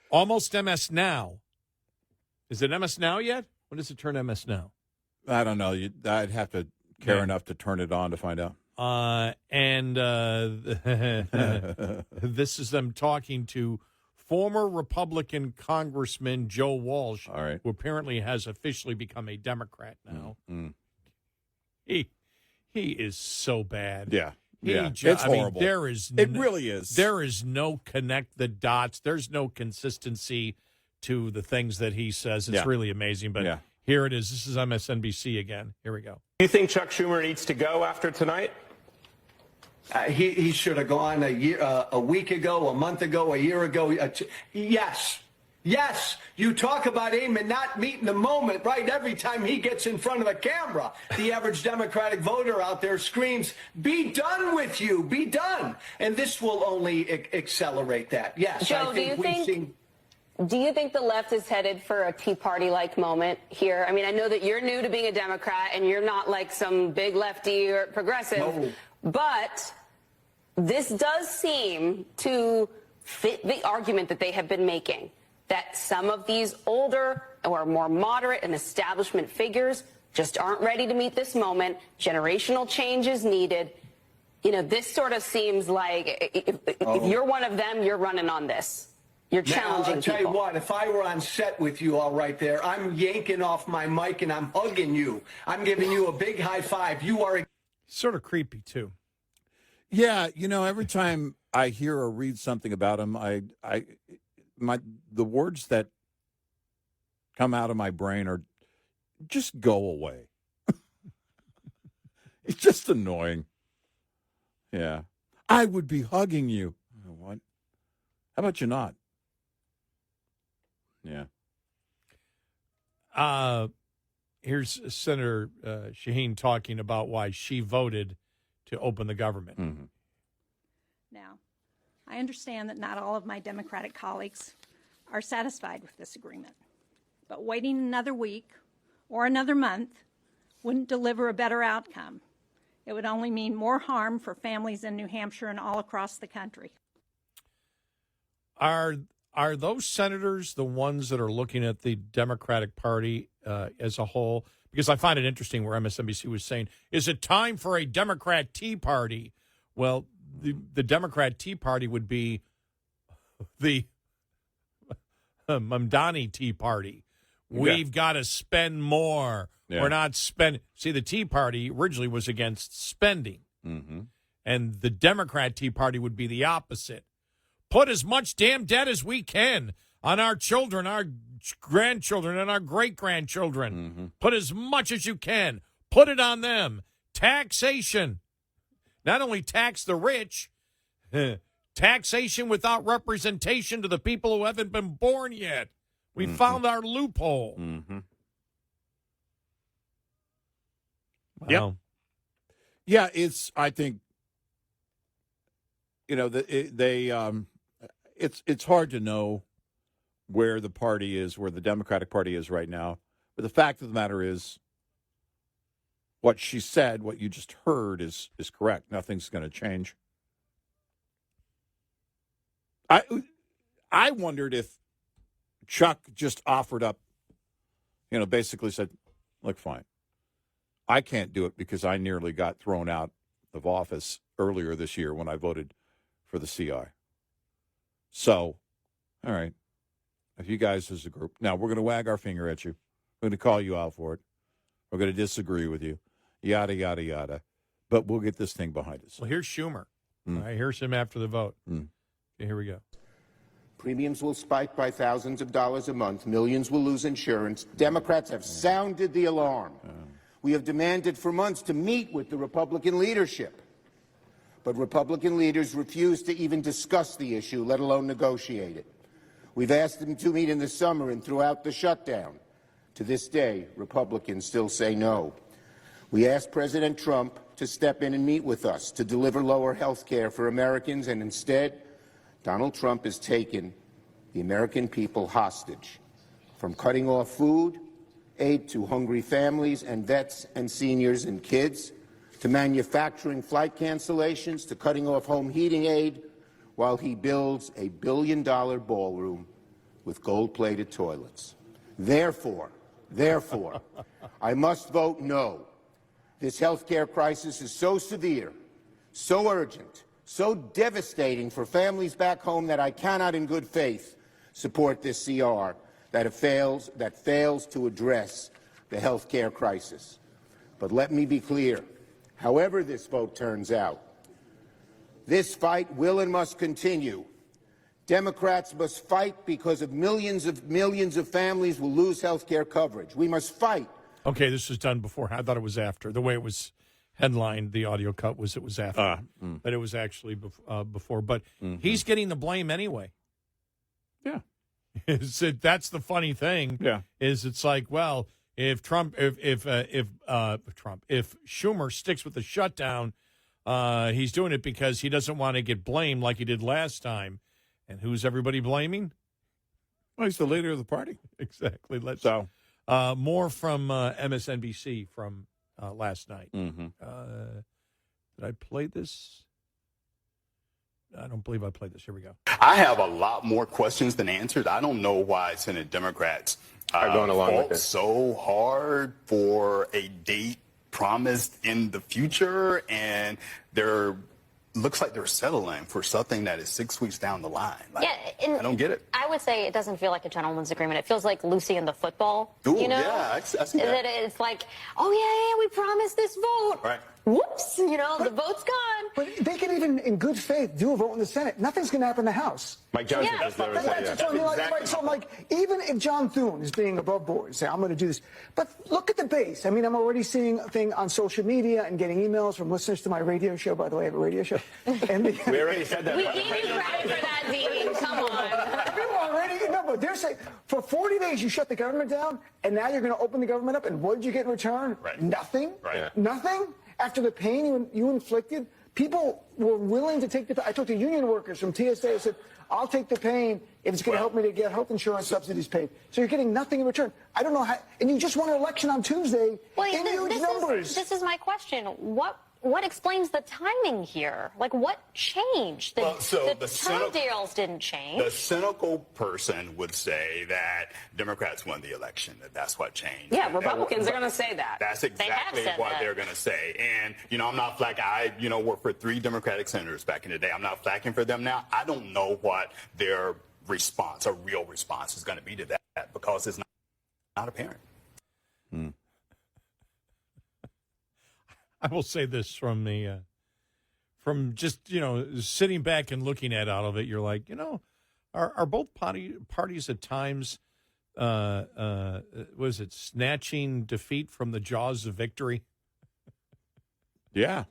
Almost MS Now. Is it MS Now yet? When does it turn MS Now? I don't know. I'd have to care enough to turn it on to find out. This is them talking to former Republican Congressman Joe Walsh, who apparently has officially become a Democrat now. Mm-hmm. He is so bad. Yeah. It's horrible. It really is. There is no connect the dots. There's no consistency to the things that he says. It's really amazing. But here it is. This is MSNBC again. Here we go. Do you think Chuck Schumer needs to go after tonight? He should have gone a week ago, a month ago, a year ago. Yes. Yes, you talk about aim and not meeting the moment, right? Every time he gets in front of the camera, the average Democratic voter out there screams, be done with you, be done. And this will only accelerate that. Yes, Joe, do you think the left is headed for a Tea Party-like moment here? I mean, I know that you're new to being a Democrat and you're not like some big lefty or progressive, but this does seem to fit the argument that they have been making, that some of these older or more moderate and establishment figures just aren't ready to meet this moment. Generational change is needed. You know, this sort of seems like if you're one of them, you're running on this. You're challenging people. I'll tell you what, if I were on set with you all right there, I'm yanking off my mic and I'm hugging you. I'm giving you a big high five. You are sort of creepy, too. Yeah, you know, every time I hear or read something about him, the words that come out of my brain are just go away. It's just annoying. Yeah. I would be hugging you. What? How about you not? Yeah. Here's Senator Shaheen talking about why she voted to open the government. Mm-hmm. Now, I understand that not all of my Democratic colleagues are satisfied with this agreement, but waiting another week or another month wouldn't deliver a better outcome. It would only mean more harm for families in New Hampshire and all across the country. Are those senators the ones that are looking at the Democratic Party as a whole? Because I find it interesting where MSNBC was saying, is it time for a Democrat Tea Party? Well, the Democrat Tea Party would be the Mamdani Tea Party. We've got to spend more. Yeah. We're not spending. See, the Tea Party originally was against spending. Mm-hmm. And the Democrat Tea Party would be the opposite. Put as much damn debt as we can on our children, our grandchildren, and our great-grandchildren. Mm-hmm. Put as much as you can. Put it on them. Taxation. Not only tax the rich, taxation without representation to the people who haven't been born yet. We found our loophole. Mm-hmm. Wow. Yeah, it's. I think. It's hard to know where the party is, where the Democratic Party is right now. But the fact of the matter is, what she said, what you just heard, is correct. Nothing's going to change. I wondered if Chuck just offered up, basically said, look, fine. I can't do it because I nearly got thrown out of office earlier this year when I voted for the CI. So, all right, if you guys as a group, now we're going to wag our finger at you. We're going to call you out for it. We're going to disagree with you, yada, yada, yada. But we'll get this thing behind us. Well, here's Schumer. All right, here's him after the vote. Okay, here we go. Premiums will spike by thousands of dollars a month. Millions will lose insurance. Democrats have sounded the alarm. We have demanded for months to meet with the Republican leadership. But Republican leaders refuse to even discuss the issue, let alone negotiate it. We've asked them to meet in the summer and throughout the shutdown. To this day, Republicans still say no. We asked President Trump to step in and meet with us to deliver lower health care for Americans, and instead, Donald Trump has taken the American people hostage, from cutting off food aid to hungry families and vets and seniors and kids, to manufacturing flight cancellations, to cutting off home heating aid, while he builds a billion-dollar ballroom with gold-plated toilets. Therefore, I must vote no. This health care crisis is so severe, so urgent, so devastating for families back home that I cannot in good faith support this CR that fails to address the health care crisis. But let me be clear, however this vote turns out, this fight will and must continue. Democrats must fight because of millions of families will lose health care coverage. We must fight. Okay, this was done before. I thought it was after. The way it was headlined, the audio cut was after. But it was actually before. But he's getting the blame anyway. Yeah. That's the funny thing. Yeah. Is it's like, well, if Schumer sticks with the shutdown, he's doing it because he doesn't want to get blamed like he did last time. And who's everybody blaming? Well, he's the leader of the party. Exactly. So more from MSNBC from last night. Mm-hmm. Did I play this? I don't believe I played this. Here we go. I have a lot more questions than answers. I don't know why Senate Democrats are going along with fought this so hard for a date promised in the future, and looks like they're settling for something that is 6 weeks down the line. I don't get it. I would say it doesn't feel like a gentleman's agreement. It feels like Lucy and the football. Ooh, you know? yeah, I see that. It's like, oh, yeah, we promised this vote. Right. Whoops, the vote's gone. But they can even, in good faith, do a vote in the Senate. Nothing's going to happen in the House. Mike Johnson Yeah. does that. That's what I mean. So I'm like, even if John Thune is being above board, say, I'm going to do this. But look at the base. I mean, I'm already seeing a thing on social media and getting emails from listeners to my radio show. By the way, I have a radio show. And We already said that. We gave you credit for that, Dean. Come on. People already know, but they're saying for 40 days you shut the government down, and now you're going to open the government up, and what did you get in return? Right. Nothing. Right. Yeah. Nothing. After the pain you inflicted, people were willing to take the pain. I talked to union workers from TSA. I said, I'll take the pain if it's going to help me to get health insurance subsidies paid. So you're getting nothing in return. I don't know how. And you just won an election on Tuesday in huge numbers. This is my question. What explains the timing here? Like, what changed? The term deals didn't change. The cynical person would say that Democrats won the election, that's what changed. Yeah, Republicans are going to say that. That's exactly what they're going to say. And, I'm not flagging. I, worked for 3 Democratic senators back in the day. I'm not flagging for them now. I don't know what their response, a real response, is going to be to that because it's not apparent. I will say this from just sitting back and looking at all of it, you're like, are both parties at times was it snatching defeat from the jaws of victory? Yeah.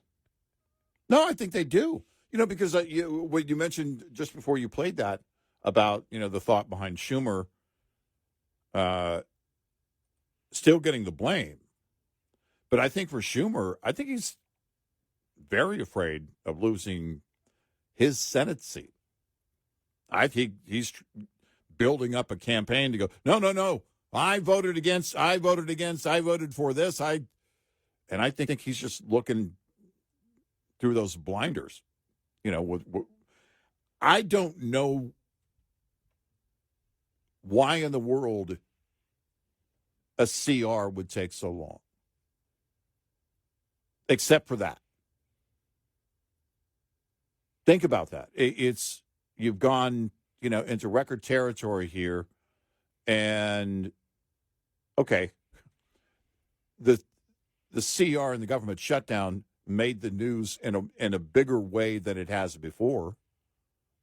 No, I think they do. Because what you mentioned just before you played that about, the thought behind Schumer still getting the blame. But I think for Schumer, I think he's very afraid of losing his Senate seat. I think he's building up a campaign to go, no, I voted for this. And I think he's just looking through those blinders. I don't know why in the world a CR would take so long, except for that. Think about that. You've gone, into record territory here, and okay, the CR and the government shutdown made the news in a bigger way than it has before,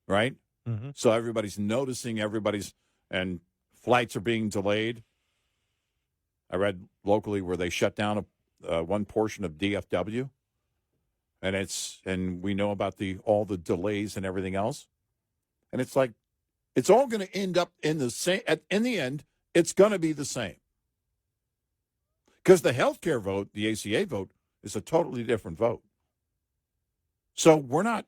right? Mm-hmm. So everybody's noticing, and flights are being delayed. I read locally where they shut down one portion of DFW, and we know about all the delays and everything else, and it's like it's all going to end up in the same. In the end, it's going to be the same because the healthcare vote, the ACA vote, is a totally different vote. So we're not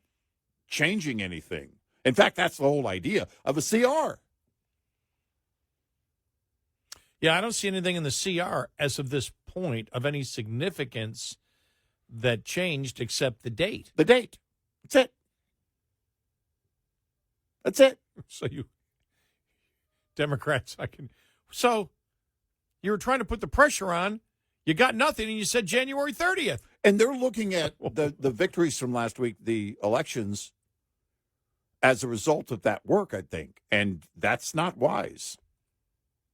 changing anything. In fact, that's the whole idea of a CR. Yeah, I don't see anything in the CR as of this point of any significance that changed except the date. The date. That's it. That's it. So you Democrats, so you were trying to put the pressure on. You got nothing, and you said January 30th. And they're looking at the victories from last week, the elections, as a result of that work, I think. And that's not wise.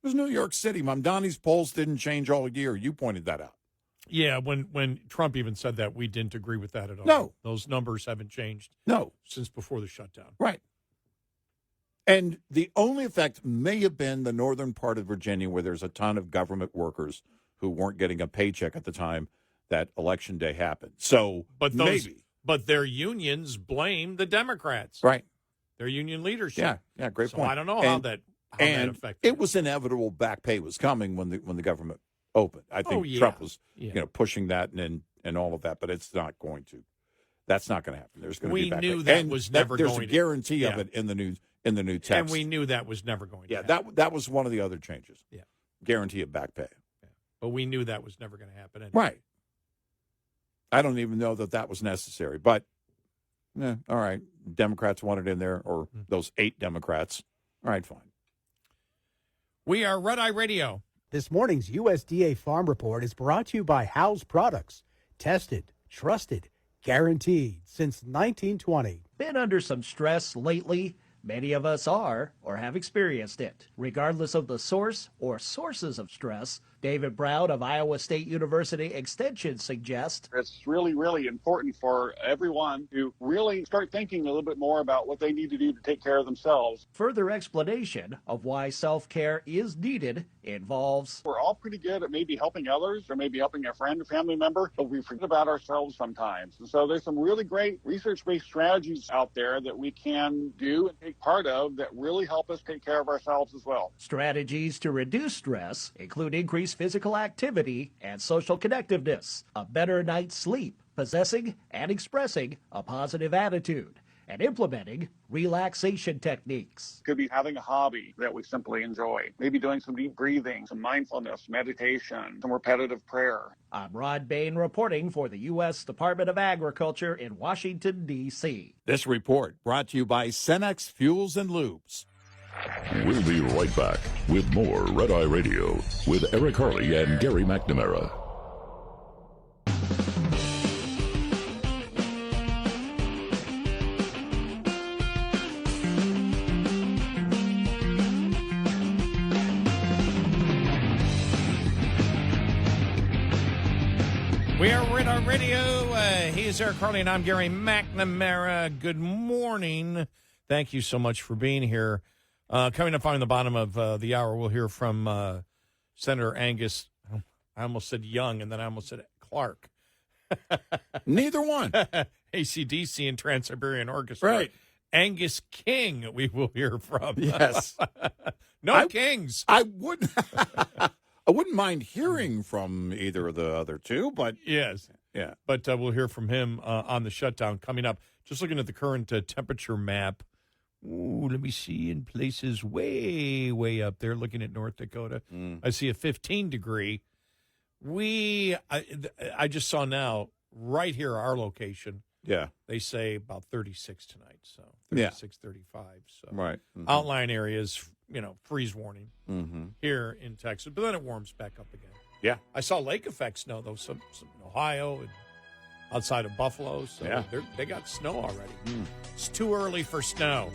It was New York City. Mamdani's polls didn't change all year. You pointed that out. Yeah, when Trump even said that, we didn't agree with that at all. No. Those numbers haven't changed. No. Since before the shutdown. Right. And the only effect may have been the northern part of Virginia where there's a ton of government workers who weren't getting a paycheck at the time that Election Day happened. So maybe. But their unions blame the Democrats. Right. Their union leadership. Yeah, great point. I don't know how that affected. It was inevitable back pay was coming when the government opened. I think Trump was pushing that and all of that, but it's not going to. That's not going to happen. There's going to be back pay. We knew that was never going to. There's a guarantee of it in the new text. And we knew that was never going to happen. that was one of the other changes. Yeah. Guarantee of back pay. Yeah. But we knew that was never going to happen anyway. Right. I don't even know that was necessary, but all right. Democrats want it in there, or those 8 Democrats. All right, fine. We are Red Eye Radio. This morning's USDA Farm Report is brought to you by House Products. Tested, trusted, guaranteed since 1920. Been under some stress lately? Many of us are or have experienced it. Regardless of the source or sources of stress, David Brown of Iowa State University Extension suggests it's really, really important for everyone to really start thinking a little bit more about what they need to do to take care of themselves. Further explanation of why self-care is needed involves we're all pretty good at maybe helping others or maybe helping a friend or family member, but we forget about ourselves sometimes. And so there's some really great research-based strategies out there that we can do and take part of that really help us take care of ourselves as well. Strategies to reduce stress include increased physical activity and social connectiveness, a better night's sleep, possessing and expressing a positive attitude, and implementing relaxation techniques. Could be having a hobby that we simply enjoy, maybe doing some deep breathing, some mindfulness, meditation, some repetitive prayer. I'm Rod Bain reporting for the U.S. Department of Agriculture in Washington, D.C. This report brought to you by Cenex Fuels and Lubes. We'll be right back with more Red Eye Radio with Eric Harley and Gary McNamara. We are Red Eye Radio. He is Eric Harley, and I'm Gary McNamara. Good morning. Thank you so much for being here. Coming up on the bottom of the hour, we'll hear from Senator Angus. I almost said Young, and then I almost said Clark. Neither one. AC/DC and Trans-Siberian Orchestra. Right. Angus King, we will hear from. Yes. Kings. I wouldn't. I wouldn't mind hearing from either of the other two, but yes, yeah. But we'll hear from him on the shutdown coming up. Just looking at the current temperature map. Ooh, let me see. In places way, way up there, looking at North Dakota, I see a 15-degree. I just saw now right here our location. Yeah. They say about 36 tonight, so 36, 35. So right. Outline areas, freeze warning Mm-hmm. here in Texas, but then it warms back up again. Yeah. I saw lake effect snow though, some in Ohio and outside of Buffalo. So yeah. They got snow already. It's too early for snow.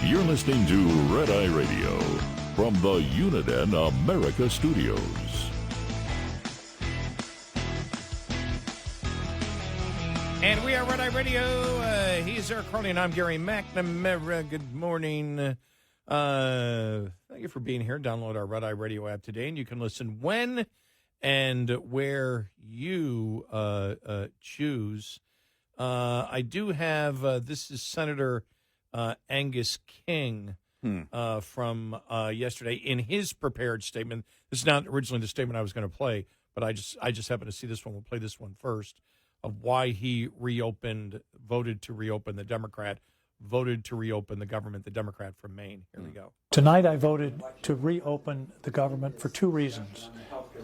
You're listening to Red Eye Radio from the Uniden America Studios. And we are Red Eye Radio. He's Eric Harley, and I'm Gary McNamara. Good morning. Thank you for being here. Download our Red Eye Radio app today, and you can listen when and where you choose. I do have, this is Senator Angus King from yesterday. In his prepared statement, this is not originally the statement I was going to play, but I just happened to see this one. We'll play this one first, of why he voted to reopen the government, the Democrat from Maine. Here we go. Tonight I voted to reopen the government for two reasons.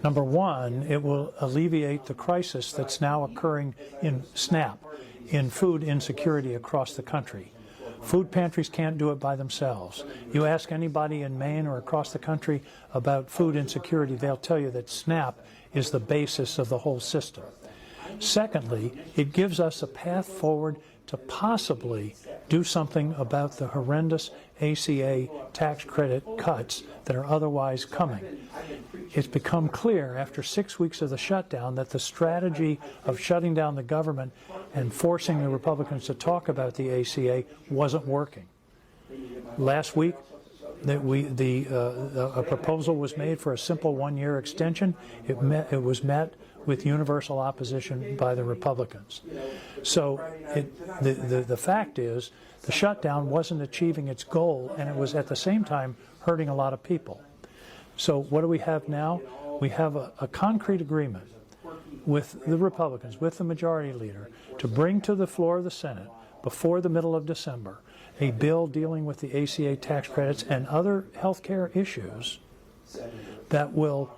Number one, it will alleviate the crisis that's now occurring in SNAP, in food insecurity across the country. Food pantries can't do it by themselves. You ask anybody in Maine or across the country about food insecurity, they'll tell you that SNAP is the basis of the whole system. Secondly, it gives us a path forward to possibly do something about the horrendous ACA tax credit cuts that are otherwise coming. It's become clear after 6 weeks of the shutdown that the strategy of shutting down the government and forcing the Republicans to talk about the ACA wasn't working. Last week, a proposal was made for a simple one-year extension. It was met with universal opposition by the Republicans. So the fact is the shutdown wasn't achieving its goal, and it was at the same time hurting a lot of people. So what do we have now? We have a concrete agreement with the Republicans, with the majority leader, to bring to the floor of the Senate before the middle of December a bill dealing with the ACA tax credits and other health care issues that will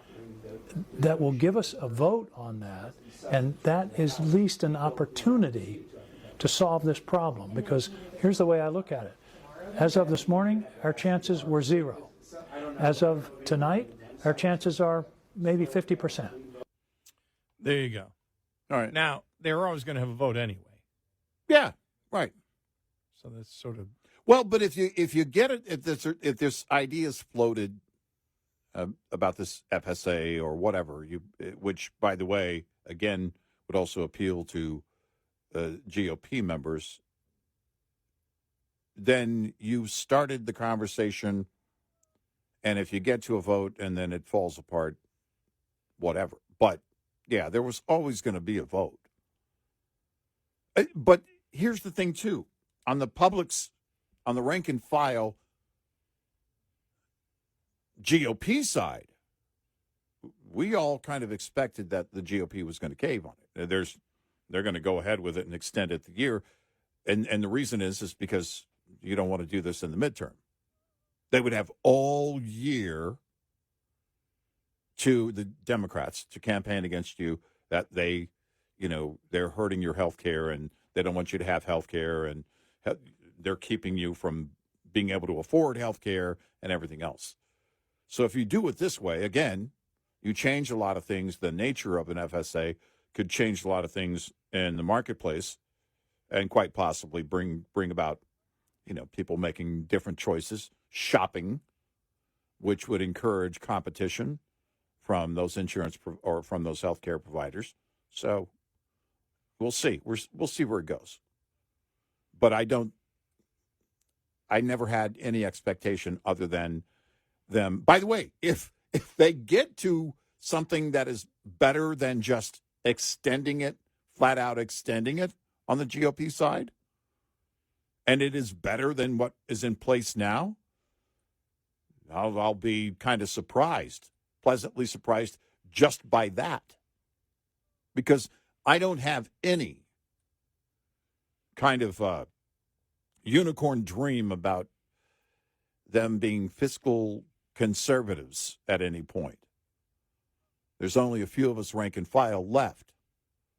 give us a vote on that, and that is at least an opportunity to solve this problem, because here's the way I look at it. As of this morning, our chances were 0. As of tonight, our chances are maybe 50%. There you go. All right. Now, they were always going to have a vote anyway. Yeah, right. So that's sort of... Well, but if you get it, if this idea is floated about this FSA or whatever, which, by the way, again, would also appeal to GOP members, then you've started the conversation, and if you get to a vote and then it falls apart, whatever. But, yeah, there was always going to be a vote. But here's the thing, too. On the rank and file GOP side, we all kind of expected that the GOP was going to cave on it. They're going to go ahead with it and extend it the year. And the reason is because you don't want to do this in the midterm. They would have all year to the Democrats to campaign against you that they're hurting your health care and they don't want you to have health care and they're keeping you from being able to afford health care and everything else. So if you do it this way, again, you change a lot of things. The nature of an FSA could change a lot of things in the marketplace and quite possibly bring about people making different choices, shopping, which would encourage competition from those insurance or from those healthcare providers. So we'll see. We'll see where it goes. But I never had any expectation other than them. By the way, if they get to something that is better than just extending it, flat out extending it on the GOP side, and it is better than what is in place now, I'll be kind of surprised, pleasantly surprised just by that. Because I don't have any kind of unicorn dream about them being fiscal conservatives at any point. There's only a few of us rank and file left,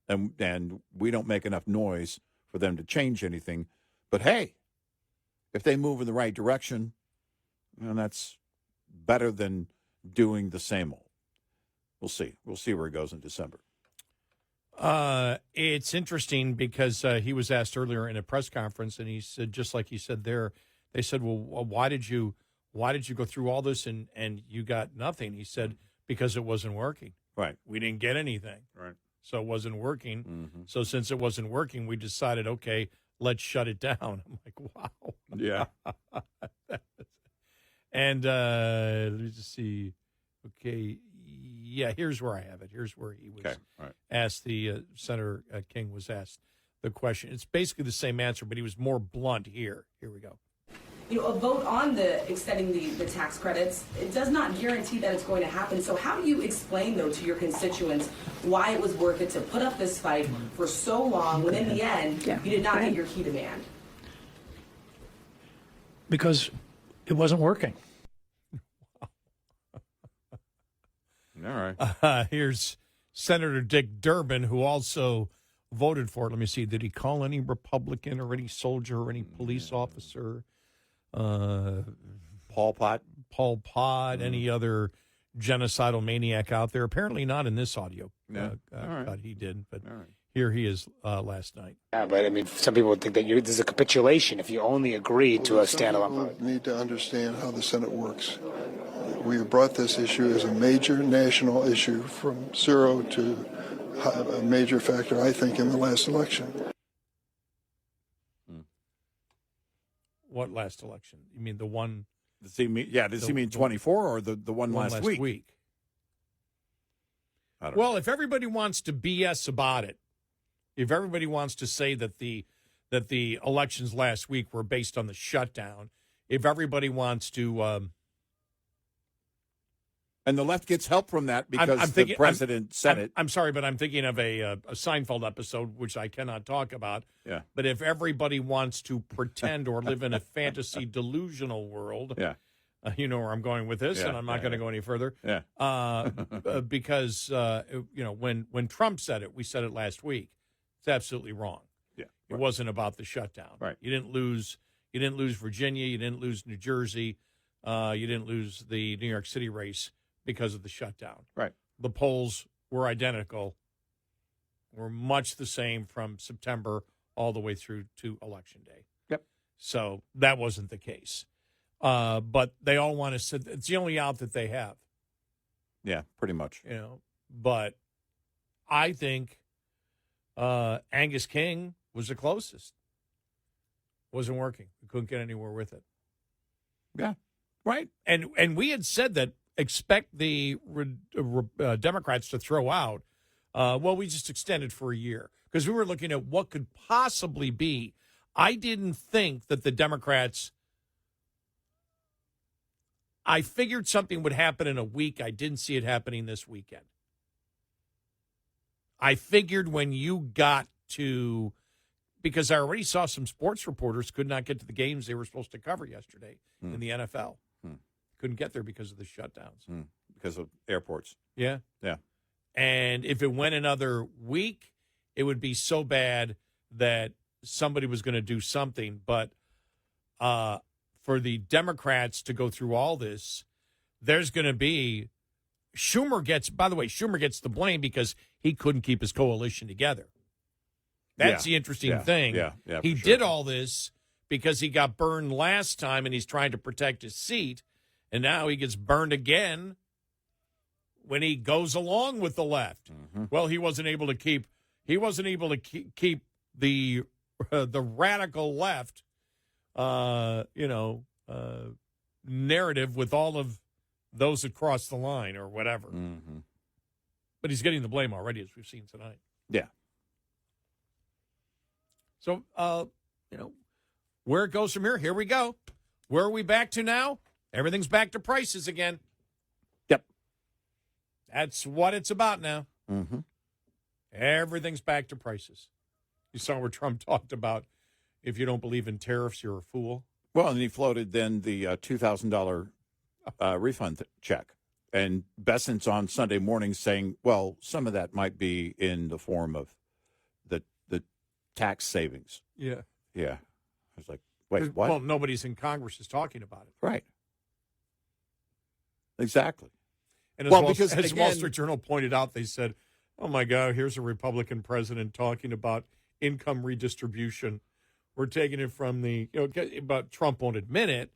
and we don't make enough noise for them to change anything. But hey, if they move in the right direction, then that's better than doing the same old. We'll see. We'll see where it goes in December. It's interesting because he was asked earlier in a press conference, and he said, just like he said there, they said, well, why did you go through all this and you got nothing? He said, because it wasn't working. Right. We didn't get anything. Right. So it wasn't working. Mm-hmm. So since it wasn't working, we decided, okay, let's shut it down. I'm like, wow. Yeah. And let me just see. Okay. Yeah, here's where I have it. Here's where he was asked. Senator King was asked the question. It's basically the same answer, but he was more blunt here. Here we go. A vote on the extending the tax credits, it does not guarantee that it's going to happen. So how do you explain, though, to your constituents why it was worth it to put up this fight for so long when in the end you did not get your key demand? Because it wasn't working. All right. Here's Senator Dick Durbin, who also voted for it. Let me see. Did he call any Republican or any soldier or any police officer? Paul Pot, any other genocidal maniac out there? Apparently not in this audio. He did, but here he is last night. Yeah, but I mean, some people would think that this is a capitulation if you only agree to a standalone vote. We need to understand how the Senate works. We have brought this issue as a major national issue from zero to a major factor, I think, in the last election. What last election? You mean the one? Does he mean 24 or the one last week? Well, if everybody wants to BS about it, if everybody wants to say that the elections last week were based on the shutdown, if everybody wants to, and the left gets help from that because the president said it. I'm sorry, but I'm thinking of a Seinfeld episode, which I cannot talk about. Yeah. But if everybody wants to pretend or live in a fantasy delusional world, you know where I'm going with this, and I'm not going to go any further. Yeah. Because when Trump said it, we said it last week. It's absolutely wrong. Yeah. It wasn't about the shutdown. Right. You didn't lose Virginia. You didn't lose New Jersey. You didn't lose the New York City race because of the shutdown. Right. The polls were identical, were much the same from September all the way through to Election Day. Yep. So that wasn't the case. But they all want to say it's the only out that they have. Yeah, pretty much. But I think Angus King was the closest. Wasn't working. We couldn't get anywhere with it. Yeah. Right. And we had said that expect the Democrats to throw out, we just extended for a year because we were looking at what could possibly be. I didn't think that the Democrats, I figured something would happen in a week. I didn't see it happening this weekend. I figured when you got to, because I already saw some sports reporters could not get to the games they were supposed to cover yesterday in the NFL. Couldn't get there because of the shutdowns. Because of airports. Yeah. Yeah. And if it went another week, it would be so bad that somebody was going to do something. But for the Democrats to go through all this, there's going to be Schumer gets the blame because he couldn't keep his coalition together. That's the interesting thing. Yeah, he did all this because he got burned last time and he's trying to protect his seat, and now he gets burned again when he goes along with the left. Well, he wasn't able to keep the radical left, narrative with all of those that crossed the line or whatever. But he's getting the blame already, as we've seen tonight. Yeah. So, where it goes from here, here we go. Where are we back to now? Everything's back to prices again. Yep. That's what it's about now. Everything's back to prices. You saw where Trump talked about, if you don't believe in tariffs, you're a fool. Well, and he floated then the $2,000 refund check. And Bessent's on Sunday morning saying, well, some of that might be in the form of the tax savings. Yeah. Yeah. I was like, wait, what? Well, nobody's in Congress is talking about it. Right. Exactly. And as, as Wall Street Journal pointed out, they said, oh, my God, here's a Republican president talking about income redistribution. We're taking it from but Trump won't admit it.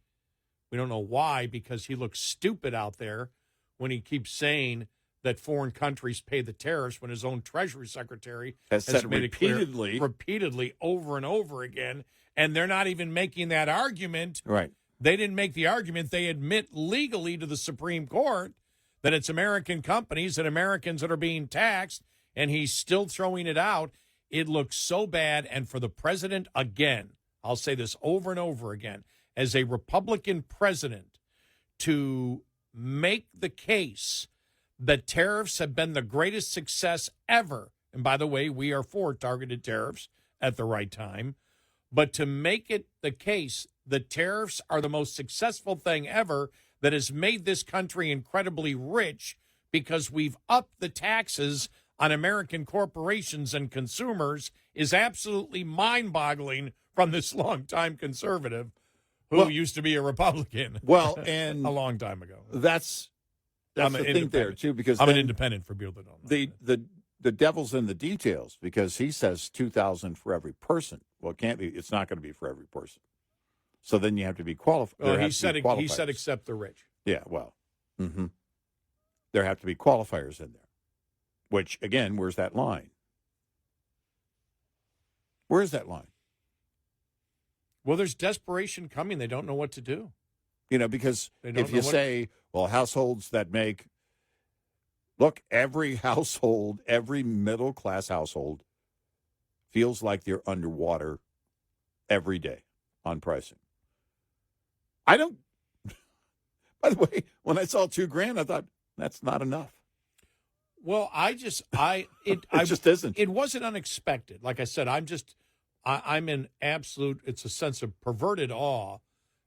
We don't know why, because he looks stupid out there when he keeps saying that foreign countries pay the tariffs when his own Treasury Secretary has said made repeatedly. It clear, repeatedly over and over again. And they're not even making that argument. Right. They didn't make the argument. They admit legally to the Supreme Court that it's American companies and Americans that are being taxed, and he's still throwing it out. It looks so bad. And for the president, again, I'll say this over and over again, as a Republican president, to make the case that tariffs have been the greatest success ever. And by the way, we are for targeted tariffs at the right time. But to make it the case that tariffs are the most successful thing ever that has made this country incredibly rich because we've upped the taxes on American corporations and consumers is absolutely mind-boggling from this longtime conservative who used to be a Republican. Well, and a long time ago. That's the thing there too, because I'm an independent for people that don't know. The devil's in the details, because he says $2,000 for every person. Well, it can't be. It's not going to be for every person. So then you have to be qualified. Well, he said except the rich. Yeah. Well, there have to be qualifiers in there. Which again, where's that line? Where's that line? Well, there's desperation coming. They don't know what to do. Because if you say, well, households that make, look, every household, every middle-class household feels like they're underwater every day on pricing. I don't, by the way, when I saw $2,000, I thought, that's not enough. Well, it just isn't. It wasn't unexpected. Like I said, I'm in absolute, it's a sense of perverted awe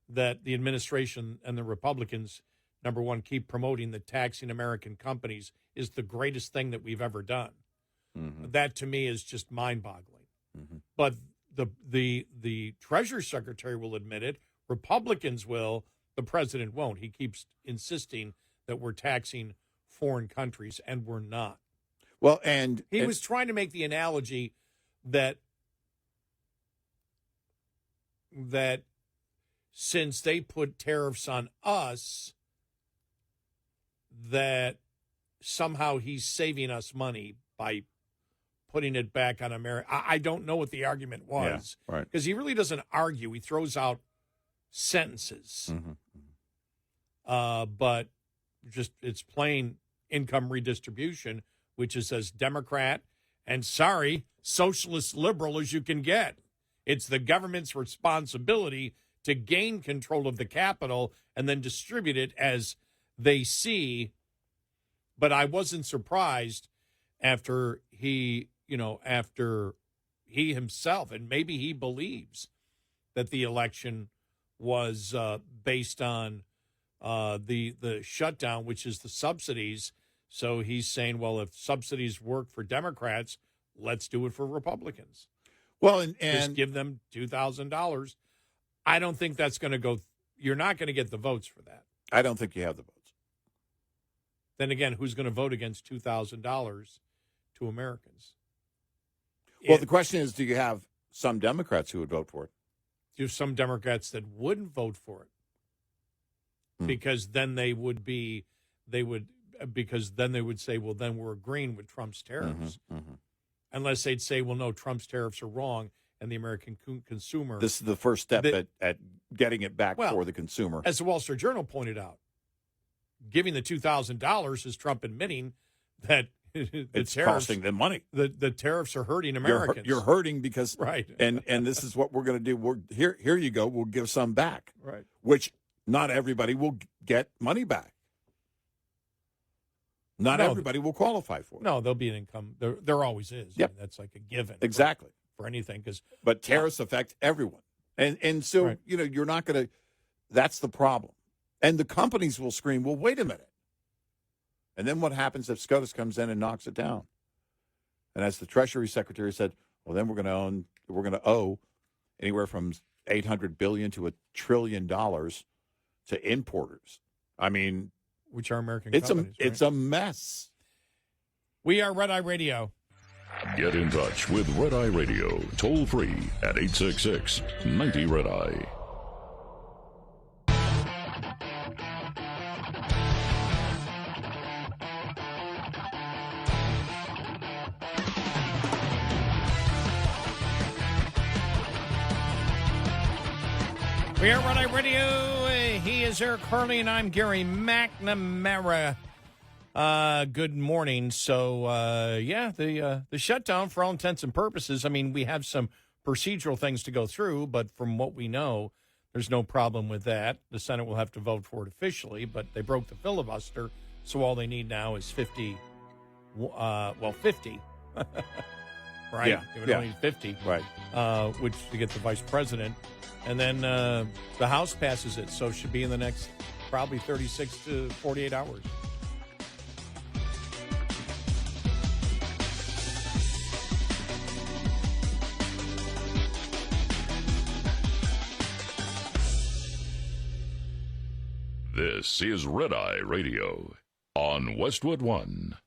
that the administration and the Republicans, number one, keep promoting that taxing American companies is the greatest thing that we've ever done. That to me is just mind-boggling. But the Treasury Secretary will admit it. Republicans will. The president won't. He keeps insisting that we're taxing foreign countries, and we're not. Well, and he was trying to make the analogy that since they put tariffs on us, that somehow he's saving us money by putting it back on America. I don't know what the argument was. Yeah, right. Because he really doesn't argue. He throws out sentences. But just it's plain income redistribution, which is as Democrat and, socialist liberal as you can get. It's the government's responsibility to gain control of the capital and then distribute it as they see. But I wasn't surprised after he himself, and maybe he believes that the election was based on the shutdown, which is the subsidies. So he's saying, well, if subsidies work for Democrats, let's do it for Republicans. Well, and just give them $2,000. I don't think that's going to go. You're not going to get the votes for that. I don't think you have the votes. Then again, who's going to vote against $2,000 to Americans? Well, the question is, do you have some Democrats who would vote for it? some Democrats that wouldn't vote for it because then they would say, well, then we're agreeing with Trump's tariffs. Unless they'd say, well, no, Trump's tariffs are wrong and the American consumer. This is the first step at getting it back for the consumer. As the Wall Street Journal pointed out, giving the $2,000 is Trump admitting that it's costing them money. The tariffs are hurting Americans. You're hurting because right. And this is what we're going to do. Here you go. We'll give some back. Right. Which not everybody will get money back. Not everybody will qualify for it. No, there'll be an income. There always is. Yep. I mean, that's like a given. Exactly. For anything, but tariffs affect everyone, and so right. You're not going to. That's the problem, and the companies will scream, "Well, wait a minute," and then what happens if SCOTUS comes in and knocks it down? And as the Treasury Secretary said, well, then we're going to owe anywhere from $800 billion to $1 trillion to importers. I mean, which are American it's companies. It's a mess. We are Red Eye Radio. Get in touch with Red Eye Radio, toll free at 866-90-RED-EYE. We are Red Eye Radio. He is Eric Harley, and I'm Gary McNamara. Good morning. So, the shutdown, for all intents and purposes, I mean, we have some procedural things to go through, but from what we know, there's no problem with that. The Senate will have to vote for it officially, but they broke the filibuster, so all they need now is 50. 50. Right? Yeah. They would only need 50. Right. Which to get the vice president. And then the House passes it, so it should be in the next probably 36 to 48 hours. This is Red Eye Radio on Westwood One.